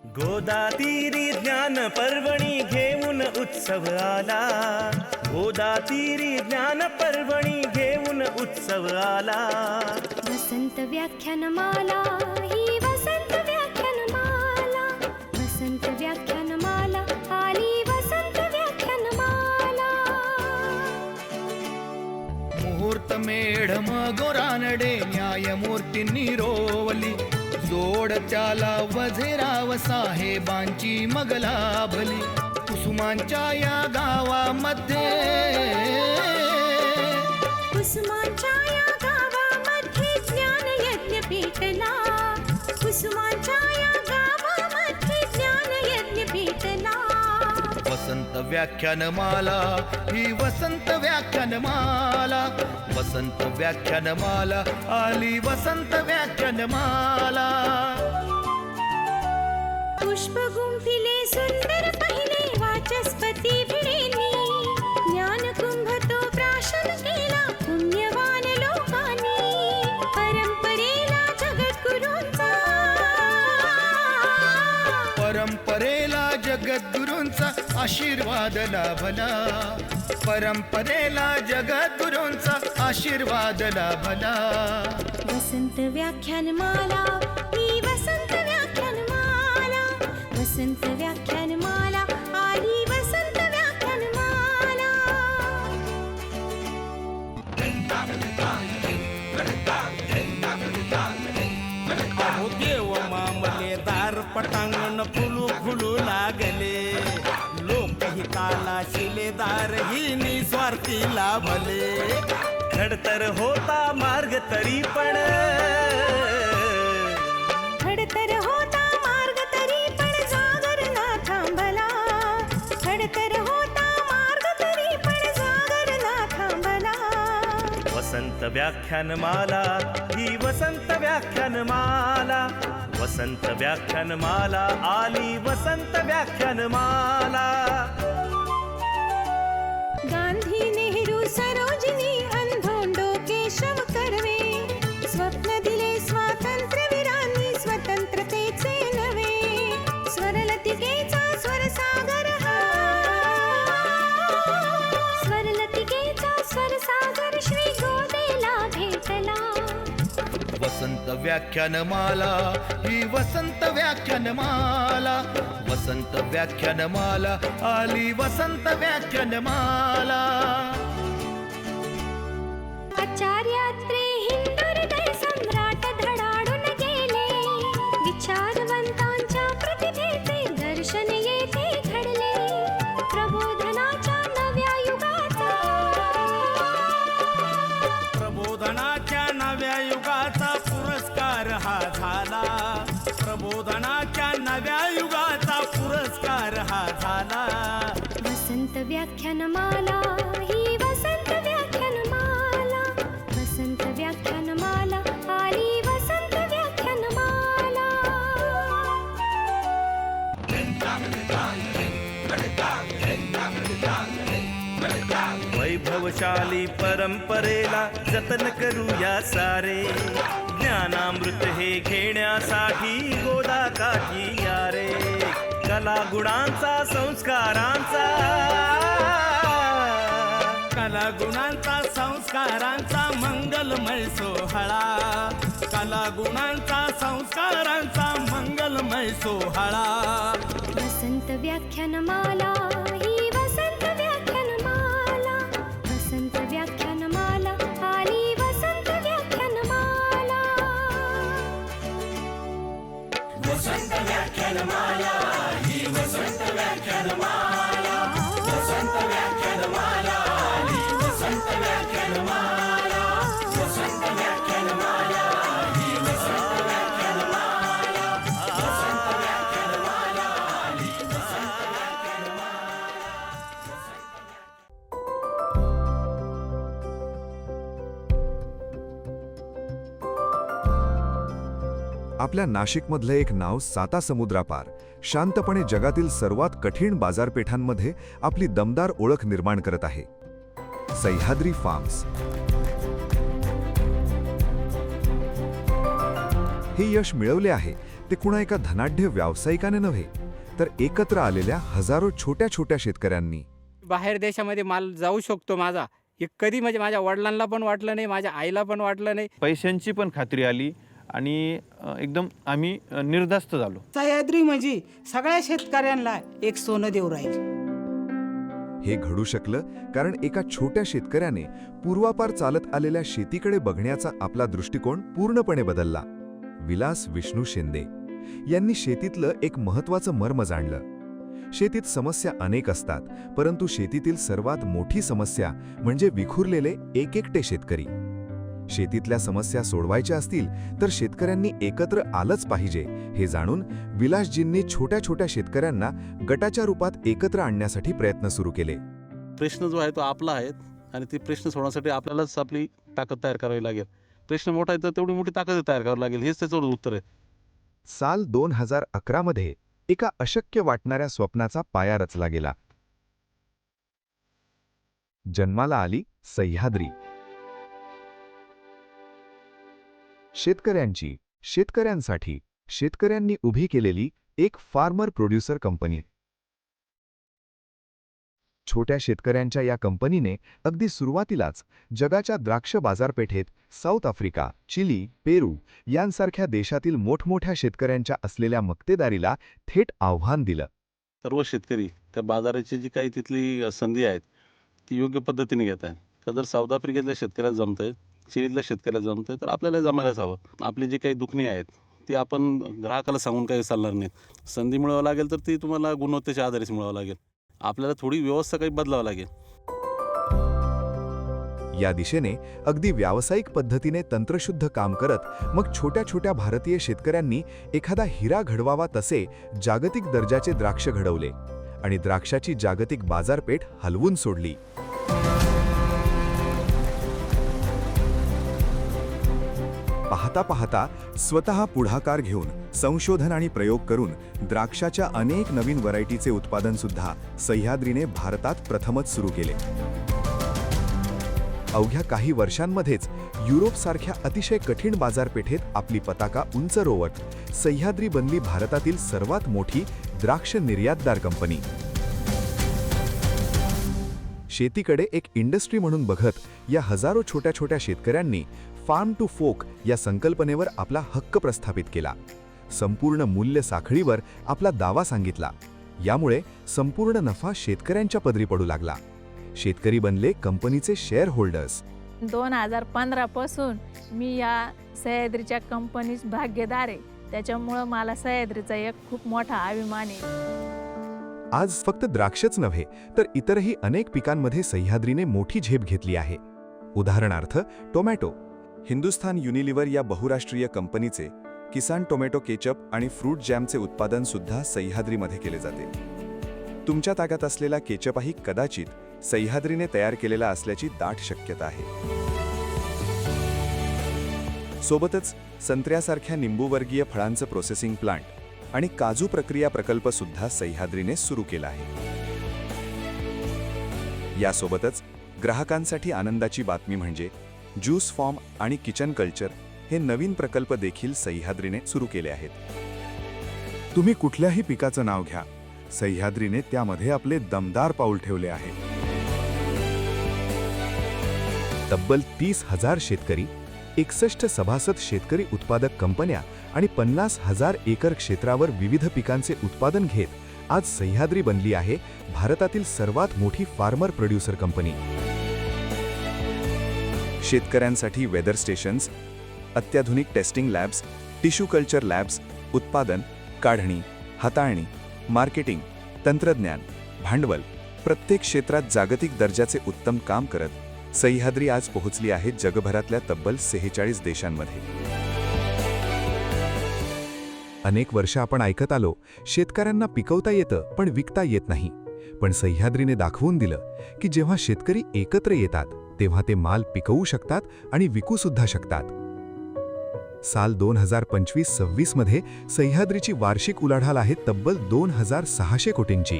गोदातीरी ज्ञान पर्वणी घेऊन उत्सव आला. गोदातीरी ज्ञान पर्वणी घेऊन उत्सव आला. वसंत व्याख्यानमाला ही वसंत व्याख्यानमाला. वसंत व्याख्यानमाला आली वसंत व्याख्यानमाला. मुहूर्त मेढ मगो रानडे न्यायमूर्तींनी रोवली. जोड त्याला वझेराव साहेबांची मग लाभली. कुसुमांच्या या गावामध्ये कुसुमांच्या या गावामध्ये ज्ञान यज्ञ पेटला. कुसुमांच्या या गावामध्ये ज्ञान यज्ञ पेटला. वसंत व्याख्यानमाला ही वसंत व्याख्यानमाला. वसंत व्याख्यानमाला आली वसंत व्याख्यानमाला. पुष्प गुंफिले सुंदर पहिले वाचस्पती भिडेनी. ज्ञान कुंभ तो प्राशन केला पुण्यवान लोकांनी. परंपरेला जगद्गुरूंचा परंपरेला जगद्गुरूंचा आशीर्वाद लाभला. परंपरेला जगद्गुरूंचा आशीर्वाद लाभला. वसंत व्याख्यानमाला ही वसंत व्याख्यानमाला. वसंत व्याख्यानमाला आली वसंत व्याख्यानमाला. अहो देव मामलेदार पटांगण फुलू फुलू लागले. लोकहिताला शिलेदार ही निस्वार्थी लाभले. खडतर होता मार्ग तरी पण खडतर होता मार्ग तरी पण जागर ना थांबला. खडतर होता मार्ग तरी पण जागर ना थांबला. वसंत व्याख्यानमाला ही वसंत व्याख्यानमाला. वसंत व्याख्यानमाला आली वसंत व्याख्यानमाला. गांधी नेहरू सरोजिनी अंधोंडो केशव कर्वे. स्वप्न दिले स्वातंत्र्यवीरांनी स्वतंत्रतेचे नवे. स्वरलतिकेचा स्वरसागर हा. स्वरलतिकेचा स्वरसागर श्री गोदेला भेटला. वसंत व्याख्यानमाला ही वसंत व्याख्यानमाला. वसंत व्याख्यानमाला आली वसंत व्याख्यानमाला. आचार्यात्रे हिंदुहृदय सम्राट धडाडून गेले. विचारवंतांच्या प्रतिभेचे दर्शन येथे घडले. प्रबोधनाच्या नव्या युगाचा प्रबोधनाच्या नव्या युगाचा पुरस्कार हा झाला. प्रबोधनाच्या नव्या युगाचा पुरस्कार हा झाला. वसंत व्याख्यानमाला ही वसंत व्याख्यानमाला. वसंत व्याख्यानमाला आली वसंत व्याख्यानमाला. वैभवशाली परंपरेला जतन करूया सारे. ज्ञानामृत हे घेण्यासाठी गोदा काठी या रे. कला गुणांचा संस्कारांचा कला गुणांचा संस्कारांचा मंगलमय सोहळा. कला गुणांचा संस्कारांचा मंगलमय सोहळा. वसंत व्याख्यानमाला ही वसंत व्याख्यानमाला. वसंत व्याख्यानमाला आली वसंत व्याख्यानमाला. वसंत व्याख्यानमाला ही वसंत व्याख्यानमाला. वसंत व्याख्यानमाला ही वसंत व्याख्यानमाला. वसंत व्याख्यानमाला ही वसंत व्याख्यानमाला. वसंत व्याख्यानमाला ही वसंत व्याख्यानमाला. आपल्या नाशिकमधलं एक नाव सातासमुद्रापार शांतपणे जगातील सर्वात कठीण बाजारपेठांमध्ये आपली दमदार ओळख निर्माण करत आहे. सह्याद्री फार्म्स. हे यश मिळवले आहे ते कुणा एका धनाढ्य व्यावसायिकाने नव्हे, तर एकत्र आलेल्या हजारो छोट्या छोट्या शेतकऱ्यांनी. बाहेर देशामध्ये माल जाऊ शकतो माझा, हे कधी म्हणजे माझ्या वडिलांना पण वाटलं नाही, माझ्या आईला पण वाटलं नाही. पैशांची पण खात्री आली आणि एकदम आम्ही निर्धास्त झालो. सह्याद्री म्हणजे सगळ्या शेतकऱ्यांना एक सोनं देऊ राहील. हे घडू शकलं कारण एका छोट्या शेतकऱ्याने पूर्वापार चालत आलेल्या शेतीकडे बघण्याचा आपला दृष्टिकोन पूर्णपणे बदलला. विलास विष्णू शिंदे यांनी शेतीतलं एक महत्त्वाचं मर्म जाणलं. शेतीत समस्या अनेक असतात, परंतु शेतीतील सर्वात मोठी समस्या म्हणजे विखुरलेले एकएकटे शेतकरी. शेतीतल्या समस्या सोडवायच्या असतील तर शेतकऱ्यांनी एकत्र आलंच पाहिजे हे जाणून विलासजींनी छोट्या छोट्या शेतकऱ्यांना गटाच्या रूपात एकत्र आणण्यासाठी प्रयत्न सुरू केले. प्रश्न जो आहे तो आपला आहे आणि ते प्रश्न सोडवण्यासाठी आपल्यालाच आपली ताकद तयार करावी लागेल. प्रश्न मोठा आहे तर तेवढी मोठी ताकद तयार करावी लागेल, हेच त्याचं उत्तर आहे. साल 2011 मध्ये एका अशक्य वाटणाऱ्या स्वप्नाचा पाया रचला गेला. जन्माला आली सह्याद्री. शेतकऱ्यांची, शेतकऱ्यांसाठी, शेतकऱ्यांनी उभी केलेली एक फार्मर प्रोड्युसर कंपनी. छोट्या शेतकऱ्यांच्या या कंपनीने अगदी सुरुवातीलाच जगाच्या द्राक्ष बाजारपेठेत साऊथ आफ्रिका, चिली, पेरू यांसारख्या देशातील मोठमोठ्या शेतकऱ्यांच्या असलेल्या मक्तेदारीला थेट आव्हान दिलं. सर्व शेतकरी त्या बाजाराची जी काही तिथली संधी आहेत ती योग्य पद्धतीने घेत आहेत. तर जर साऊथ आफ्रिकेतल्या शेतकऱ्याला जमतंय, चिलीतल्या शेतकऱ्याला जमतंय, तर आपल्याला जमायलाच हवं. आपली जी काही दुखणी आहेत ती आपण ग्राहकाला सांगून काही चालणार नाहीत. संधी मिळवावं लागेल तर ती तुम्हाला गुणवत्तेच्या आधारेच मिळवावं लागेल. आपल्याला थोडी व्यवस्था काही बदलावं लागेल. या दिशेने अगदी व्यावसायिक पद्धतीने तंत्रशुद्ध काम करत मग छोट्या छोट्या भारतीय शेतकऱ्यांनी एखादा हिरा घडवावा तसे जागतिक दर्जाचे द्राक्ष घडवले आणि द्राक्षाची जागतिक बाजारपेठ हलवून सोडली. पाहता पाहता स्वतः पुढाकार घेऊन संशोधन आणि प्रयोग करून द्राक्षाच्या अनेक नवीन व्हरायटीचे उत्पादन सुद्धा सह्याद्रीने भारतात प्रथमच सुरू केले. अवघ्या काही वर्षांमध्येच युरोपसारख्या अतिशय कठीण बाजारपेठेत आपली पताका उंच रोवत सह्याद्री बनली भारतातील सर्वात मोठी द्राक्ष निर्यातदार कंपनी. शेतीकडे एक इंडस्ट्री म्हणून बघत या हजारो छोट्या छोट्या शेतकऱ्यांनी फार्म टू फोक या संकल्पनेवर आपला हक्क प्रस्थापित केला. संपूर्ण मूल्य साखळीवर आपला दावा सांगितला. यामुळे संपूर्ण नफा शेतकऱ्यांच्या पदरी पडू लागला. शेतकरी बनले कंपनीचे शेअर होल्डर्स. 2015 पासून मी या सह्याद्रीच्या कंपनीत भागीदार आहे. त्याच्यामुळं मला सह्याद्रीचा एक खूप मोठा अभिमान आहे. आज फक्त द्राक्षच नव्हे तर इतरही अनेक पिकांमध्ये सह्याद्रीने मोठी झेप घेतली आहे. उदाहरणार्थ टोमॅटो. हिंदुस्थान युनिलिव्हर या बहुराष्ट्रीय कंपनीचे किसान टोमॅटो केचप आणि फ्रूट जॅमचे उत्पादन सुद्धा सह्याद्रीमध्ये केले जाते. तुमच्या ताब्यात असलेला केचपही कदाचित सह्याद्रीने तयार केलेला असल्याची दाट शक्यता आहे. सोबतच संत्र्यासारख्या निंबूवर्गीय फळांचं प्रोसेसिंग प्लांट आणि काजू प्रक्रिया प्रकल्प सुद्धा सह्याद्रीने सुरू केला आहे. यासोबतच ग्राहकांसाठी आनंदाची बातमी म्हणजे ज्यूस फॉर्म आणि किचन कल्चर हे नवीन प्रकल्प देखील सह्याद्रीने सुरू केले आहेत. तुम्ही कुठल्याही पिकाचं नाव घ्या, सह्याद्रीने त्यामध्ये आपले दमदार पाऊल ठेवले आहे. तब्बल 30,000 शेतकरी, 61 सभासद शेतकरी उत्पादक कंपन्या आणि 50,000 एकर क्षेत्रावर विविध पिकांचे उत्पादन घेत आज सह्याद्री बनली आहे भारतातील सर्वात मोठी फार्मर प्रोड्युसर कंपनी. शेतकऱ्यांसाठी वेदर स्टेशन्स, अत्याधुनिक testing labs, tissue culture labs, उत्पादन, काढणी, हाताळणी, मार्केटिंग, तंत्रज्ञान, भांडवल प्रत्येक क्षेत्रात जागतिक दर्जाचे उत्तम काम करत सह्याद्री आज पोहोचली आहे जगभरातल्या तब्बल 46 देशांमध्ये. अनेक वर्ष आपण ऐकत आलो, शेतकऱ्यांना पिकवता येतं पण विकता येत नाही. पण सह्याद्रीने दाखवून दिलं की जेव्हा शेतकरी एकत्र येतात तेव्हा ते माल पिकवू शकतात आणि विकू सुद्धा शकतात. साल 2025-26 मध्ये सह्याद्रीची वार्षिक उलाढाल आहे तब्बल 2,600 कोटींची.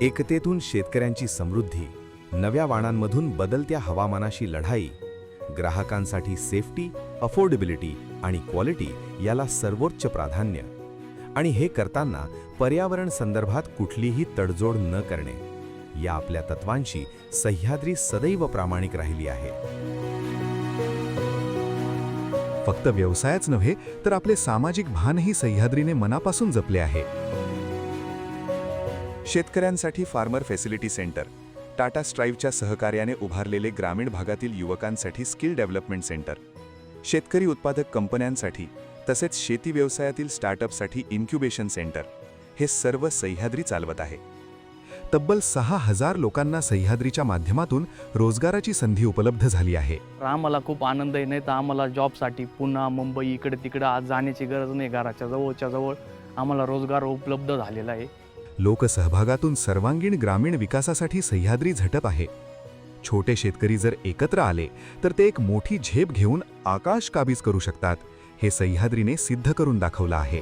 एकतेतून शेतकऱ्यांची समृद्धी, नव्या वाणांमधून बदलत्या हवामानाशी लढाई, ग्राहकांसाठी सेफ्टी, अफोर्डेबिलिटी आणि क्वालिटी याला सर्वोच्च प्राधान्य. आणि हे करताना पर्यावरण संदर्भात कुठलीही तडजोड न करणे, या आपल्या तत्वांशी सह्याद्री सदैव प्रामाणिक राहिली आहे. फक्त व्यवसायच नव्हे तर आपले सामाजिक भानही सह्याद्रीने मनापासून जपले आहे. शेतकऱ्यांसाठी फार्मर फॅसिलिटी सेंटर, टाटा स्ट्राईव्हच्या सहकार्याने उभारलेले ग्रामीण भागातील युवकांसाठी स्किल डेव्हलपमेंट सेंटर, शेतकरी उत्पादक कंपन्यांसाठी तसेच शेती व्यवसायातील स्टार्टअपसाठी इन्क्युबेशन सेंटर, हे सर्व सह्याद्री चालवत आहे. तब्बल 6,000 लोकांना सह्याद्रीच्या माध्यमातून रोजगाराची संधी उपलब्ध झाली आहे. आम्हाला खूप आनंद आहे. नाही तर आम्हाला जॉबसाठी पुन्हा मुंबई इकडे तिकडे आज जाण्याची गरज नाही. घराच्या जवळच्या जवळ आम्हाला रोजगार उपलब्ध झालेला आहे. लोकसहभागातून सर्वांगीण ग्रामीण विकासासाठी सह्याद्री झटत आहे. छोटे शेतकरी जर एकत्र आले तर ते एक मोठी झेप घेऊन आकाश काबीज करू शकतात, हे सह्याद्रीने सिद्ध करून दाखवलं आहे.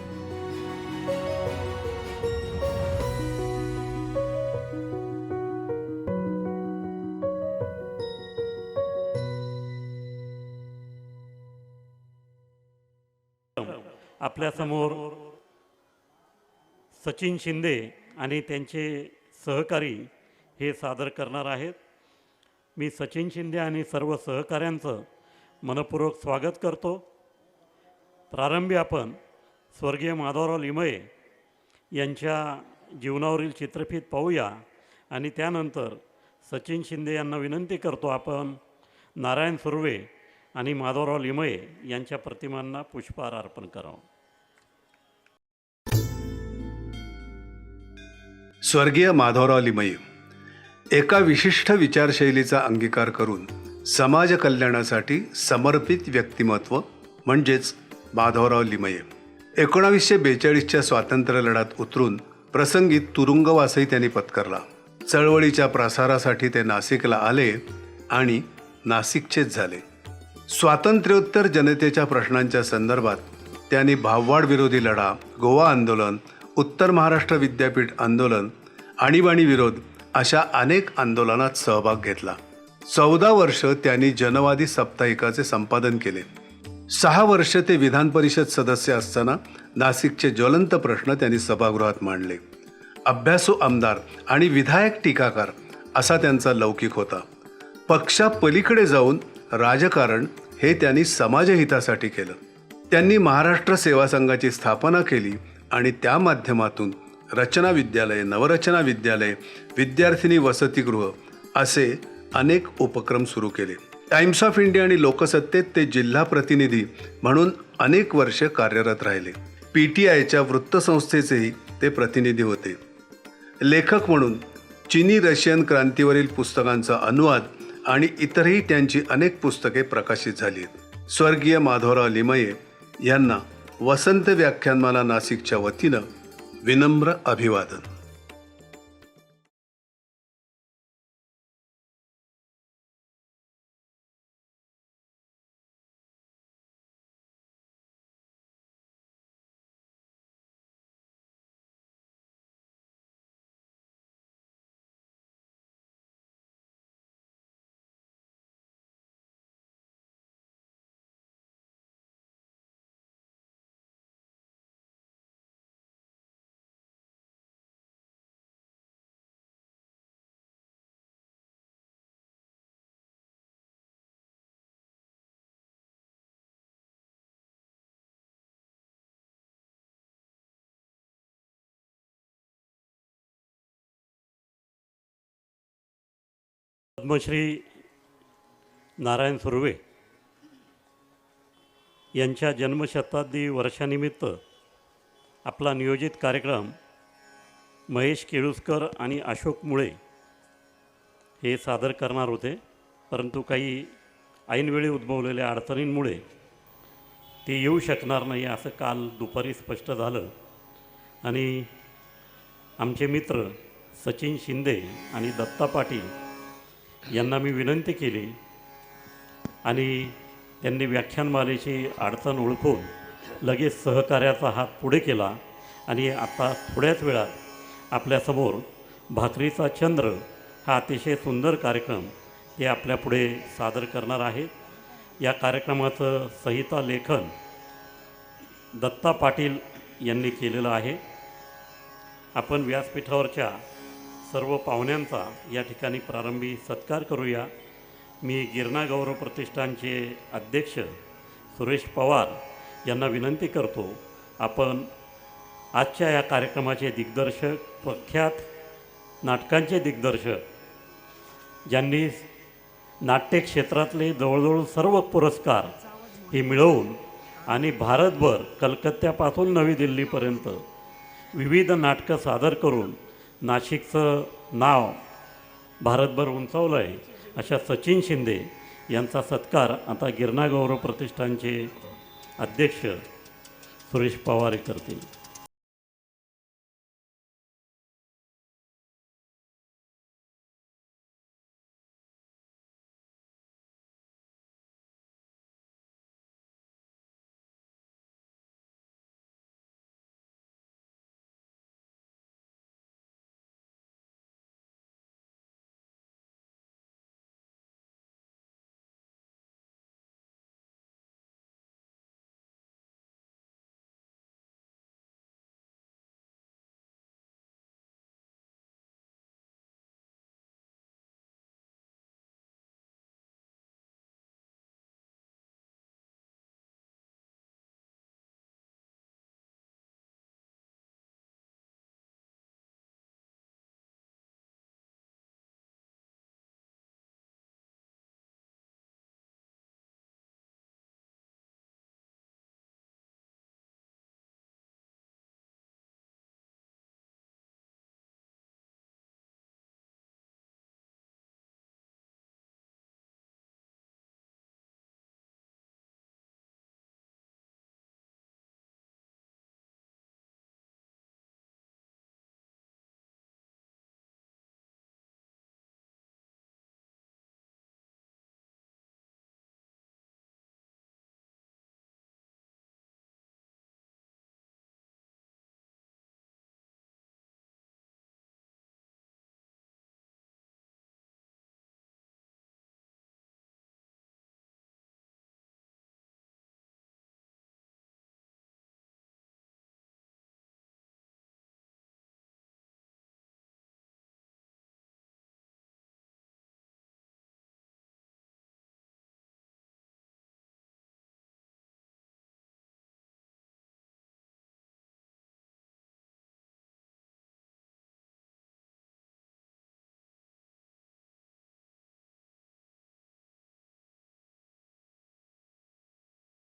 आपल्यासमोर सचिन शिंदे आणि त्यांचे सहकारी हे सादर करणार आहेत. मी सचिन शिंदे आणि सर्व सहकाऱ्यांचं मनपूर्वक स्वागत करतो. प्रारंभी आपण स्वर्गीय माधवराव लिमये यांच्या जीवनावरील चित्रफित पाहूया आणि त्यानंतर सचिन शिंदे यांना विनंती करतो आपण नारायण सुर्वे आणि माधवराव लिमये यांच्या प्रतिमांना पुष्पहार अर्पण करावं. स्वर्गीय माधवराव लिमये एका विशिष्ट विचारशैलीचा अंगीकार करून समाज कल्याणासाठी समर्पित व्यक्तिमत्व म्हणजेच माधवराव लिमये. 1942च्या स्वातंत्र्य लढ्यात उतरून प्रसंगी तुरुंगवासही त्यांनी पत्करला. चळवळीच्या प्रसारासाठी ते नाशिकला आले आणि नाशिकचेच झाले. स्वातंत्र्योत्तर जनतेच्या प्रश्नांच्या संदर्भात त्यांनी भाववाड विरोधी लढा, गोवा आंदोलन, उत्तर महाराष्ट्र विद्यापीठ आंदोलन, आणीबाणी विरोध अशा अनेक आंदोलनात सहभाग घेतला. 14 वर्ष त्यांनी जनवादी साप्ताहिकाचे संपादन केले. 6 वर्ष ते विधान परिषद सदस्य असताना नाशिकचे ज्वलंत प्रश्न त्यांनी सभागृहात मांडले. अभ्यासू आमदार आणि विधायक टीकाकार असा त्यांचा लौकिक होता. पक्षापलीकडे जाऊन राजकारण हे त्यांनी समाजहितासाठी केलं. त्यांनी महाराष्ट्र सेवा संघाची स्थापना केली आणि त्या माध्यमातून रचना विद्यालय, नवरचना विद्यालय, विद्यार्थिनी वसतिगृह असे अनेक उपक्रम सुरू केले. टाइम्स ऑफ इंडिया आणि लोकसत्तेत ते जिल्हा प्रतिनिधी म्हणून अनेक वर्ष कार्यरत राहिले. PTIच्या वृत्तसंस्थेचेही ते प्रतिनिधी होते. लेखक म्हणून चीनी रशियन क्रांतीवरील पुस्तकांचा अनुवाद आणि इतरही त्यांची अनेक पुस्तके प्रकाशित झाली आहेत. स्वर्गीय माधवराव लिमये यांना वसंत व्याख्यानमाला नाशिकच्या वतीनं विनम्र अभिवादन. पद्मश्री नारायण सुर्वे यांच्या जन्मशताब्दी वर्षानिमित्त आपला नियोजित कार्यक्रम महेश केळुसकर आणि अशोक मुळे हे सादर करणार होते, परंतु काही ऐनवेळी उद्भवलेल्या अडचणींमुळे ते येऊ शकणार नाही असं काल दुपारी स्पष्ट झालं. आणि आमचे मित्र सचिन शिंदे आणि दत्ता पाटील यांना मी विनंती केली आणि त्यांनी व्याख्यानमालेची अडचण ओळखून लगेच सहकार्याचा हात पुढे केला आणि आता थोड्याच वेळात आपल्यासमोर भाकरीचा चंद्र हा अतिशय सुंदर कार्यक्रम ते आपल्यापुढे सादर करणार आहेत. या कार्यक्रमाचं संहिता लेखन दत्ता पाटील यांनी केलेलं आहे. आपण व्यासपीठावरच्या सर्व पाहुण्यांचा या ठिकाणी प्रारंभी सत्कार करूया. मी गिरणा गौरव प्रतिष्ठानचे अध्यक्ष सुरेश पवार यांना विनंती करतो, आपण आजच्या या कार्यक्रमाचे दिग्दर्शक, प्रख्यात नाटकांचे दिग्दर्शक, ज्यांनी नाट्यक्षेत्रातले जवळजवळ सर्व पुरस्कार हे मिळवून आणि भारतभर कलकत्त्यापासून नवी दिल्लीपर्यंत विविध नाटकं सादर करून नाशिकचं नाव भारतभर उंचावलं आहे, अशा सचिन शिंदे यांचा सत्कार आता गिरणा गौरव प्रतिष्ठानचे अध्यक्ष सुरेश पवार करतील.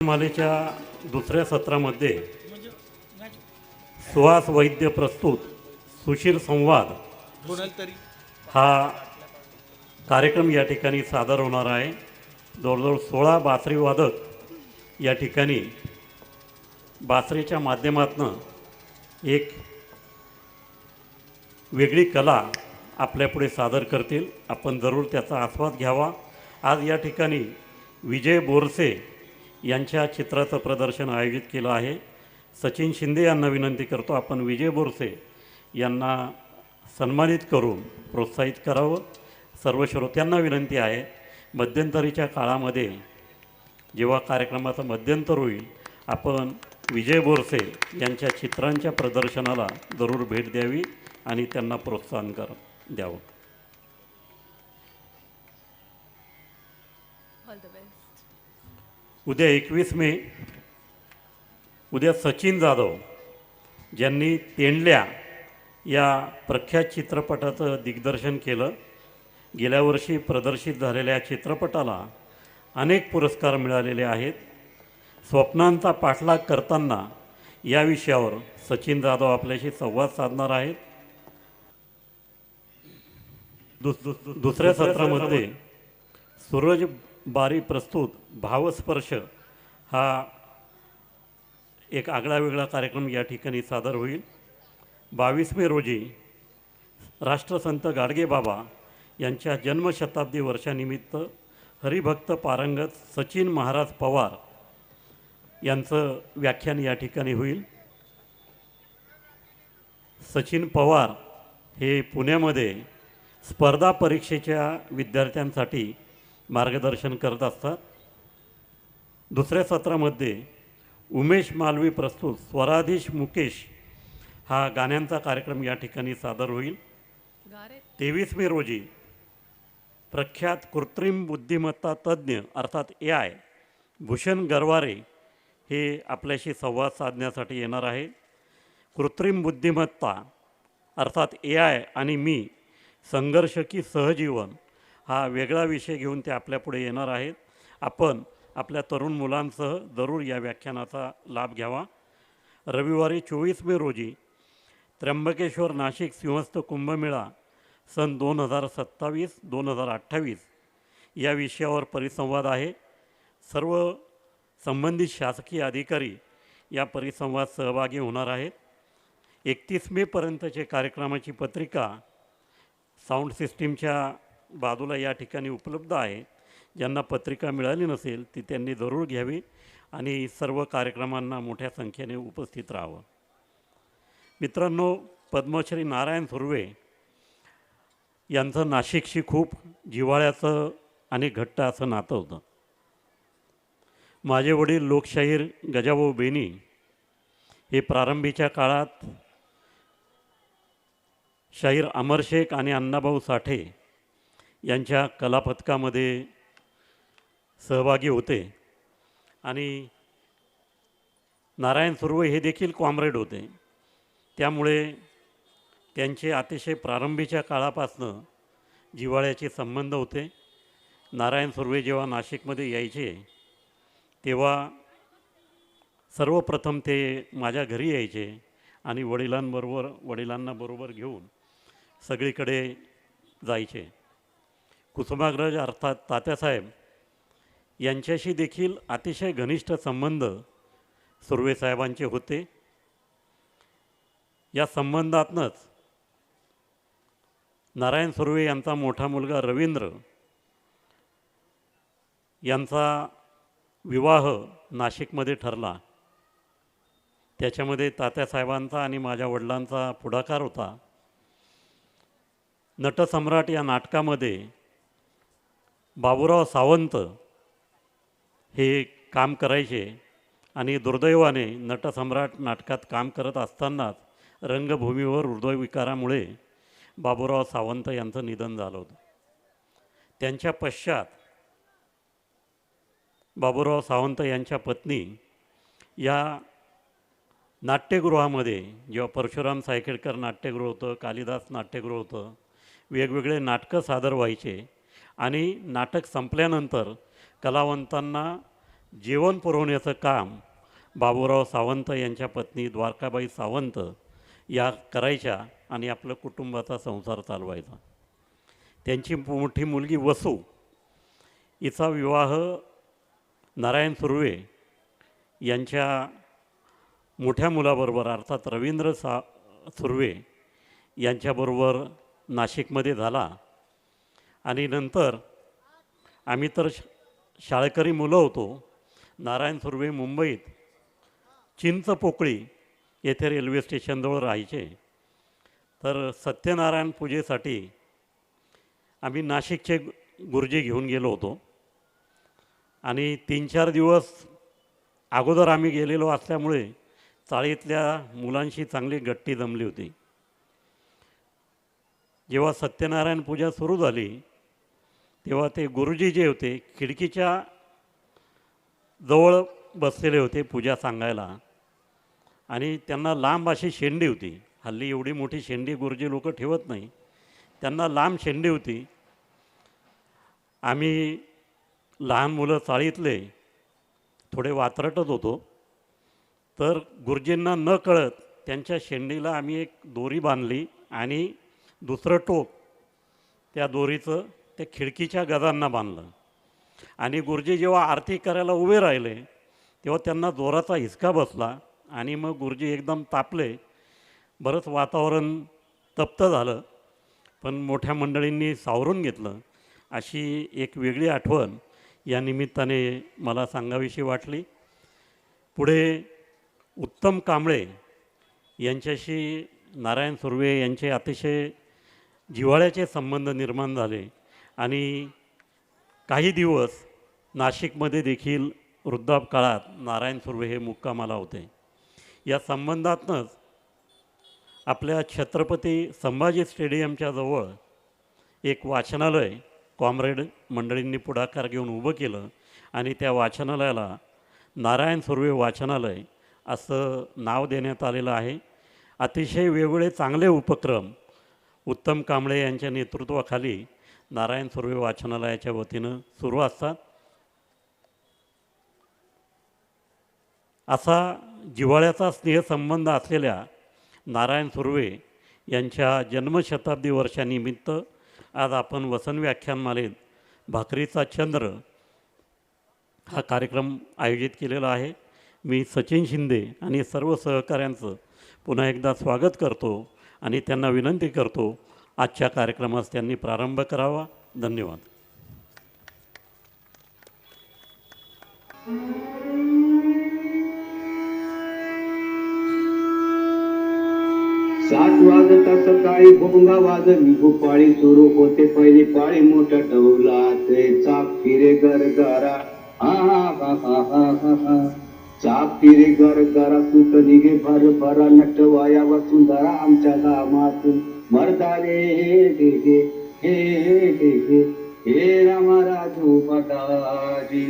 मालेच्या दुसऱ्या सत्रामध्ये सुहास वैद्य प्रस्तुत सुशील संवाद हा कार्यक्रम या ठिकाणी सादर होणार आहे. जवळजवळ 16 बासरी वादक या ठिकाणी बासरीच्या माध्यमातून एक वेगळी कला आपल्यापुढे सादर करतील. आपण जरूर त्याचा आस्वाद घ्यावा. आज या ठिकाणी विजय बोरसे यांच्या चित्राचं प्रदर्शन आयोजित केलं आहे. सचिन शिंदे यांना विनंती करतो, आपण विजय बोरसे यांना सन्मानित करून प्रोत्साहित करावं. सर्व श्रोत्यांना विनंती आहे, मध्यंतरीच्या काळामध्ये जेव्हा कार्यक्रमाचं मध्यंतर होईल, आपण विजय बोरसे यांच्या चित्रांच्या प्रदर्शनाला जरूर भेट द्यावी आणि त्यांना प्रोत्साहन द्यावं. उद्या 21 मे उद्या सचिन जाधव ज्यांनी तेंडल्या या प्रख्यात चित्रपटाचं दिग्दर्शन केलं, गेल्या वर्षी प्रदर्शित झालेल्या चित्रपटाला अनेक पुरस्कार मिळालेले आहेत. स्वप्नांचा पाठलाग करताना या विषयावर सचिन जाधव आपल्याशी संवाद साधणार आहेत. दुसऱ्या सत्रामध्ये सूरज बारी प्रस्तुत भावस्पर्श हा एक आगळा वेगळा कार्यक्रम या ठिकाणी सादर होईल. 22 मे रोजी राष्ट्रसंत गाडगेबाबा यांच्या जन्मशताब्दी वर्षानिमित्त हरिभक्त पारंगत सचिन महाराज पवार यांचं व्याख्यान या ठिकाणी होईल. सचिन पवार हे पुण्यामध्ये स्पर्धा परीक्षेच्या विद्यार्थ्यांसाठी मार्गदर्शन करत असतात. दुसऱ्या सत्रामध्ये उमेश मालवी प्रस्तुत स्वराधीश मुकेश हा गाण्यांचा कार्यक्रम या ठिकाणी सादर होईल. 23 मे रोजी प्रख्यात कृत्रिम बुद्धिमत्ता तज्ज्ञ अर्थात AI भूषण गरवारे हे आपल्याशी संवाद साधण्यासाठी येणार आहे. कृत्रिम बुद्धिमत्ता अर्थात AI आणि मी संघर्ष की सहजीवन हा वेगळा विषय घेऊन ते आपल्यापुढे येणार आहेत. आपण आपल्या तरुण मुलांसह जरूर या व्याख्यानाचा लाभ घ्यावा. रविवारी 24 मे रोजी त्र्यंबकेश्वर नाशिक सिंहस्थ कुंभमेळा सन 2027-2028 या विषयावर परिसंवाद आहे. सर्व संबंधित शासकीय अधिकारी या परिसंवाद सहभागी होणार आहेत. 31 मेपर्यंतचे कार्यक्रमाची पत्रिका साऊंड सिस्टीमच्या बाजूला या ठिकाणी उपलब्ध आहे. ज्यांना पत्रिका मिळाली नसेल ती त्यांनी जरूर घ्यावी आणि सर्व कार्यक्रमांना मोठ्या संख्येने उपस्थित राहावं. मित्रांनो, पद्मश्री नारायण सुर्वे यांचं नाशिकशी खूप जिव्हाळ्याचं आणि घट्ट असं नातं होतं. माझे वडील लोकशाहीर गजाभाऊ बेनी हे प्रारंभीच्या काळात शाहीर अमर शेख आणि अण्णाभाऊ साठे यांच्या कलापथकामध्ये सहभागी होते आणि नारायण सुर्वे हे देखील कॉम्रेड होते. त्यामुळे त्यांचे अतिशय प्रारंभीच्या काळापासनं जिव्हाळ्याचे संबंध होते. नारायण सुर्वे जेव्हा नाशिकमध्ये यायचे तेव्हा सर्वप्रथम ते माझ्या घरी यायचे आणि वडिलांना बरोबर घेऊन सगळीकडे जायचे. कुसुमाग्रज अर्थात तात्यासाहेब यांच्याशी देखील अतिशय घनिष्ठ संबंध सुर्वे साहेबांचे होते. या संबंधातनंच नारायण सुर्वे यांचा मोठा मुलगा रवींद्र यांचा विवाह नाशिकमध्ये ठरला. त्याच्यामध्ये तात्यासाहेबांचा आणि माझ्या वडिलांचा पुढाकार होता. नटसम्राट या नाटकामध्ये बाबूराव सावंत हे काम करायचे आणि दुर्दैवाने नटसम्राट नाटकात काम करत असतानाच रंगभूमीवर हृदयविकारामुळे बाबूराव सावंत यांचं निधन झालं होतं. त्यांच्या पश्चात बाबूराव सावंत यांच्या पत्नी या नाट्यगृहामध्ये, जेव्हा परशुराम सायखेडकर नाट्यगृह होतं, कालिदास नाट्यगृह होतं, वेगवेगळे नाटकं सादर व्हायचे आणि नाटक संपल्यानंतर कलावंतांना जेवण पुरवण्याचं काम बाबूराव सावंत यांच्या पत्नी द्वारकाबाई सावंत या करायच्या आणि आपलं कुटुंबाचा संसार चालवायचा. त्यांची मोठी मुलगी वसू हिचा विवाह नारायण सुर्वे यांच्या मोठ्या मुलाबरोबर अर्थात रवींद्र सुर्वे यांच्याबरोबर नाशिकमध्ये झाला आणि नंतर आम्ही तर शाळकरी मुलं होतो. नारायण सुर्वे मुंबईत चिंचपोकळी येथे रेल्वे स्टेशनजवळ राहायचे. तर सत्यनारायण पूजेसाठी आम्ही नाशिकचे गुरुजी घेऊन गेलो होतो आणि 3-4 दिवस अगोदर आम्ही गेलेलो असल्यामुळे चाळीतल्या मुलांशी चांगली गट्टी जमली होती. जेव्हा सत्यनारायण पूजा सुरू झाली तेव्हा ते गुरुजी जे होते खिडकीच्या जवळ बसलेले होते पूजा सांगायला आणि त्यांना लांब अशी शेंडी होती. हल्ली एवढी मोठी शेंडी गुरुजी लोक ठेवत नाही, त्यांना लांब शेंडी होती. आम्ही लहान मुलं चाळीतले थोडे वात्रटत होतो. तर गुरुजींना न कळत त्यांच्या शेंडीला आम्ही एक दोरी बांधली आणि दुसरं टोक त्या दोरीचं त्या खिडकीच्या गजांना बांधलं आणि गुरुजी जेव्हा आरती करायला उभे राहिले तेव्हा त्यांना जोराचा हिसका बसला आणि मग गुरुजी एकदम तापले. बरंच वातावरण तप्त झालं, पण मोठ्या मंडळींनी सावरून घेतलं. अशी एक वेगळी आठवण या निमित्ताने मला सांगावीशी वाटली. पुढे उत्तम कांबळे यांच्याशी नारायण सुर्वे यांचे अतिशय जिव्हाळ्याचे संबंध निर्माण झाले आणि काही दिवस नाशिकमध्ये देखील वृद्धापकाळात नारायण सुर्वे हे मुक्कामाला होते. या संबंधातनंच आपल्या छत्रपती संभाजी स्टेडियमच्या जवळ एक वाचनालय कॉम्रेड मंडळींनी पुढाकार घेऊन उभं केलं आणि त्या वाचनालयाला नारायण सुर्वे वाचनालय असं नाव देण्यात आलेलं आहे. अतिशय वेगवेगळे चांगले उपक्रम उत्तम कांबळे यांच्या नेतृत्वाखाली नारायण सुर्वे वाचनालयाच्या वतीनं सुरू असतात. असा जिव्हाळ्याचा स्नेहसंबंध असलेल्या नारायण सुर्वे यांच्या जन्मशताब्दी वर्षानिमित्त आज आपण वसन व्याख्यानमालेत भाकरीचा चंद्र हा कार्यक्रम आयोजित केलेला आहे. मी सचिन शिंदे आणि सर्व सहकाऱ्यांचं पुन्हा एकदा स्वागत करतो आणि त्यांना विनंती करतो आजच्या कार्यक्रमास त्यांनी प्रारंभ करावा. धन्यवाद. सात वाजता सकाळी भोंगा वाजली भूपाळी सुरू होते पहिली पाळी मोठ्या डौलात चाप फिरे गरगरा हा हा हा हा हा चाप फिरे गरगरा सुत निघे भर भरा नटवाया वसुंधरा आमच्या गामात मर्दारे हे हे हे हे हे रामराजू पदारी.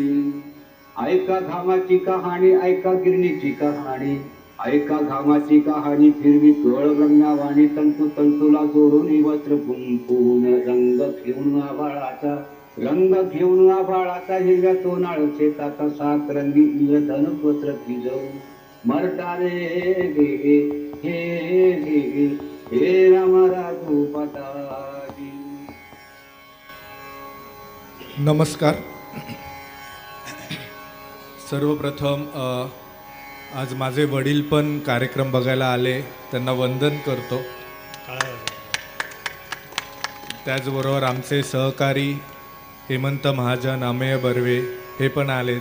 ऐका घामाची कहाणी ऐका गिरणीची कहाणी ऐका घामाची कहाणी फिरवी तोळ रंगावाणी तंतू तंतूला जोडून वस्त्र कुंकून रंग घेऊन आभाळाचा हिरव्या तोनाळ शेताचा सात रंगी इंद्रधन वस्त्र भिजवून मरतारे गे हे हे हे रामराजू पदारी. नमस्कार. सर्वप्रथम आज माझे वडील पण कार्यक्रम बघायला आले, त्यांना वंदन करतो. त्याचबरोबर आमचे सहकारी हेमंत महाजन, अमेय बर्वे हे पण आलेत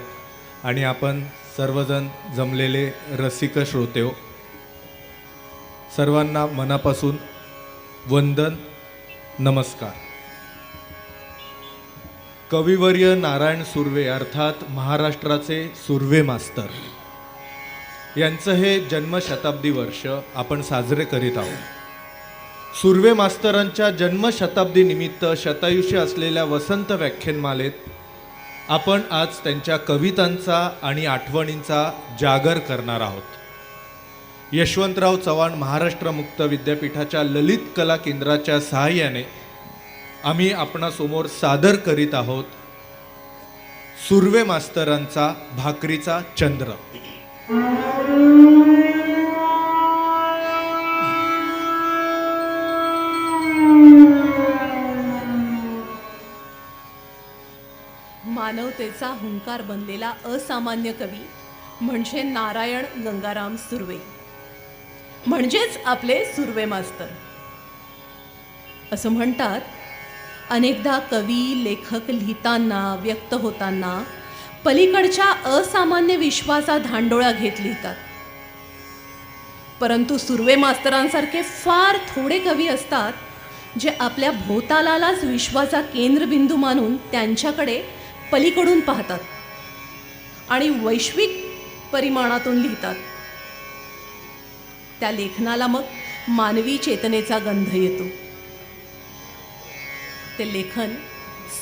आणि आपण सर्वजण जमलेले रसिक श्रोते हो, सर्वांना मनापासून वंदन, नमस्कार. कविवर्य नारायण सुर्वे अर्थात महाराष्ट्राचे सुर्वे मास्तर यांचं हे जन्मशताब्दी वर्ष आपण साजरे करीत आहोत. सुर्वे मास्तरांच्या जन्मशताब्दी निमित्त शतायुषी असलेल्या वसंत व्याख्यानमालेत आपण आज त्यांच्या कवितांचा आणि आठवणींचा जागर करणार आहोत. यशवंतराव चव्हाण महाराष्ट्र मुक्त विद्यापीठाच्या ललित कला केंद्राच्या सहाय्याने आम्ही आपणासमोर सादर करीत आहोत सुर्वे मास्तरांचा भाकरीचा चंद्र. मानवतेचा हुंकार बनलेला असामान्य कवी म्हणजे नारायण गंगाराम सुर्वे, म्हणजेच आपले सुर्वे मास्तर. असं म्हणतात, अनेकदा कवी लेखक लिहिताना व्यक्त होताना पलीकडच्या असामान्य विश्वाचा धांडोळा घेत लिहितात, परंतु सुर्वे मास्तरांसारखे फार थोडे कवी असतात जे आपल्या भोवतालालाच विश्वाचा केंद्रबिंदू मानून त्यांच्याकडे पलीकडून पाहतात आणि वैश्विक परिमाणातून लिहितात. त्या लेखनाला मग मानवी चेतनेचा गंध येतो. ते लेखन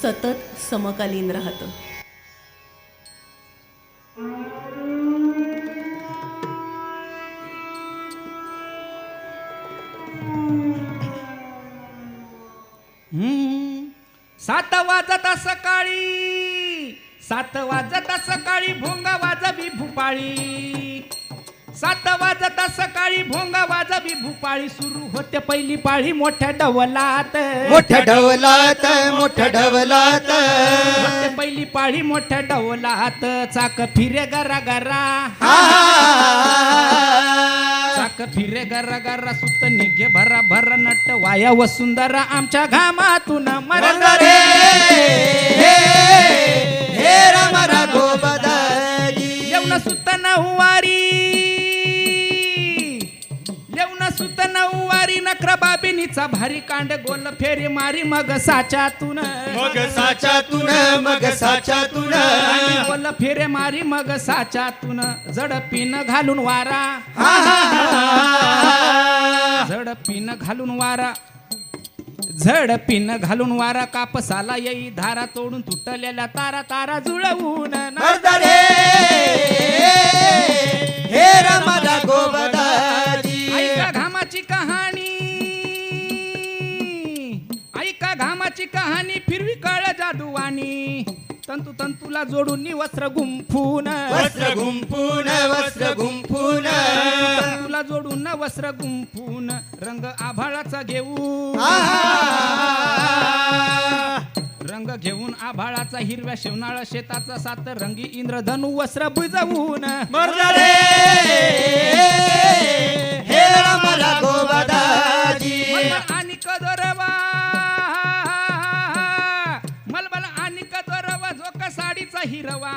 सतत समकालीन राहतं. सात वाजता सकाळी भोंगा वाजवी भूपाळी. 7 वाजता सकाळी भोंगा वाजवी भूपाळी. सुरू होते पहिली पाळी मोठ्या ढवलात होते पहिली पाळी मोठ्या ढवलात. चाक फिरे गरा गरा चाक फिरे गरा गरा सुत निघे भरा भरा नट वाया वसुंधरा आमच्या घामातून मरल रे हे राम राघोबदारी. येऊन सुत नहुवारी येऊन सुत नऊवारी नखरा बाबिनीचा भारी कांड गोल फेरी मारी मग साच्यातून गोल फेरे मारी मग साच्यातून झडपीन घालून वारा झडपीन घालून वारा कापसाला येई धारा तोडून तुटलेल्या तारा तारा जुळवून ऐका घामाची कहाणी फिरवी कळ जादूवाणी तंतू तंतूला जोडून वस्त्र गुंफून तंतूला जोडून वस्त्र गुंफून रंग आभाळाचा घेऊन आभाळाचा हिरव्या शेवनाळ शेताचा सात रंगी इंद्रधनु वस्त्र बुजवून आणि कदरवा मलबल आणि कदरवा झोका साडीचा हिरवा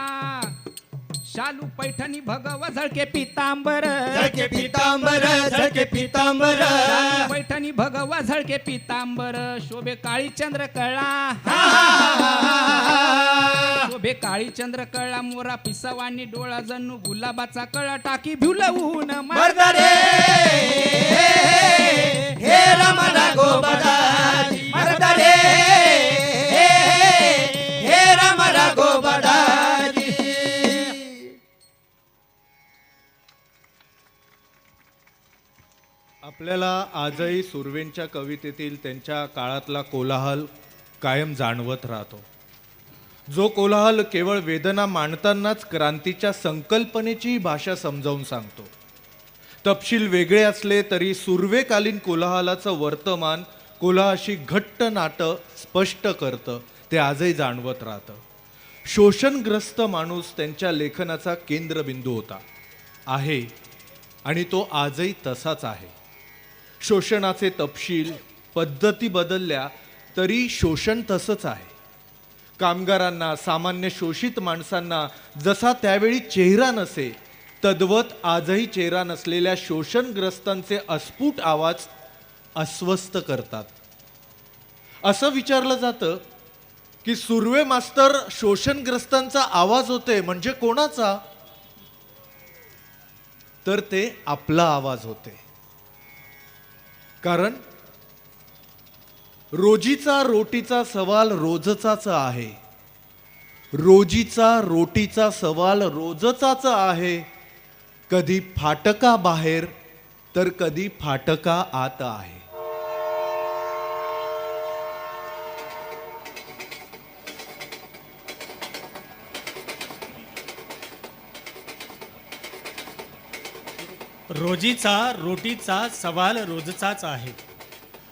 शालू पैठणी भगव झळके पितांबर पैठणी भगवा झळके पितांबर शोभे काळी चंद्रकळा मोरा पिसवानी डोळा जणू गुलाबाचा कळा टाकी भिवलवून आपल्याला आजही सुर्वेंच्या कवितेतील त्यांच्या काळातला कोलाहल कायम जाणवत राहतो. जो कोलाहल केवळ वेदना मांडतानाच क्रांतीच्या संकल्पनेची भाषा समजावून सांगतो. तपशील वेगळे असले तरी सुर्वेकालीन कोलाहलाचं वर्तमान कोलाहाशी घट्ट नातं स्पष्ट करतं. ते आजही जाणवत राहतं. शोषणग्रस्त माणूस त्यांच्या लेखनाचा केंद्रबिंदू होता, आहे आणि तो आजही तसाच आहे. शोषणाचे तपशील पद्धती बदलल्या तरी शोषण तसंच आहे. कामगारांना, सामान्य शोषित माणसांना जसा त्यावेळी चेहरा नसे तद्वत आजही चेहरा नसलेल्या शोषणग्रस्तांचे अस्फुट आवाज अस्वस्थ करतात. असं विचारलं जातं की सुर्वे मास्तर शोषणग्रस्तांचा आवाज होते म्हणजे कोणाचा? तर ते आपला आवाज होते. कारण रोजीचा रोटीचा सवाल रोजचाच आहे. रोजीचा रोटीचा सवाल रोजचाच आहे. कधी फाटका बाहेर तर कधी फाटका आत आहे. रोजीचा रोटीचा सवाल रोजचाच आहे.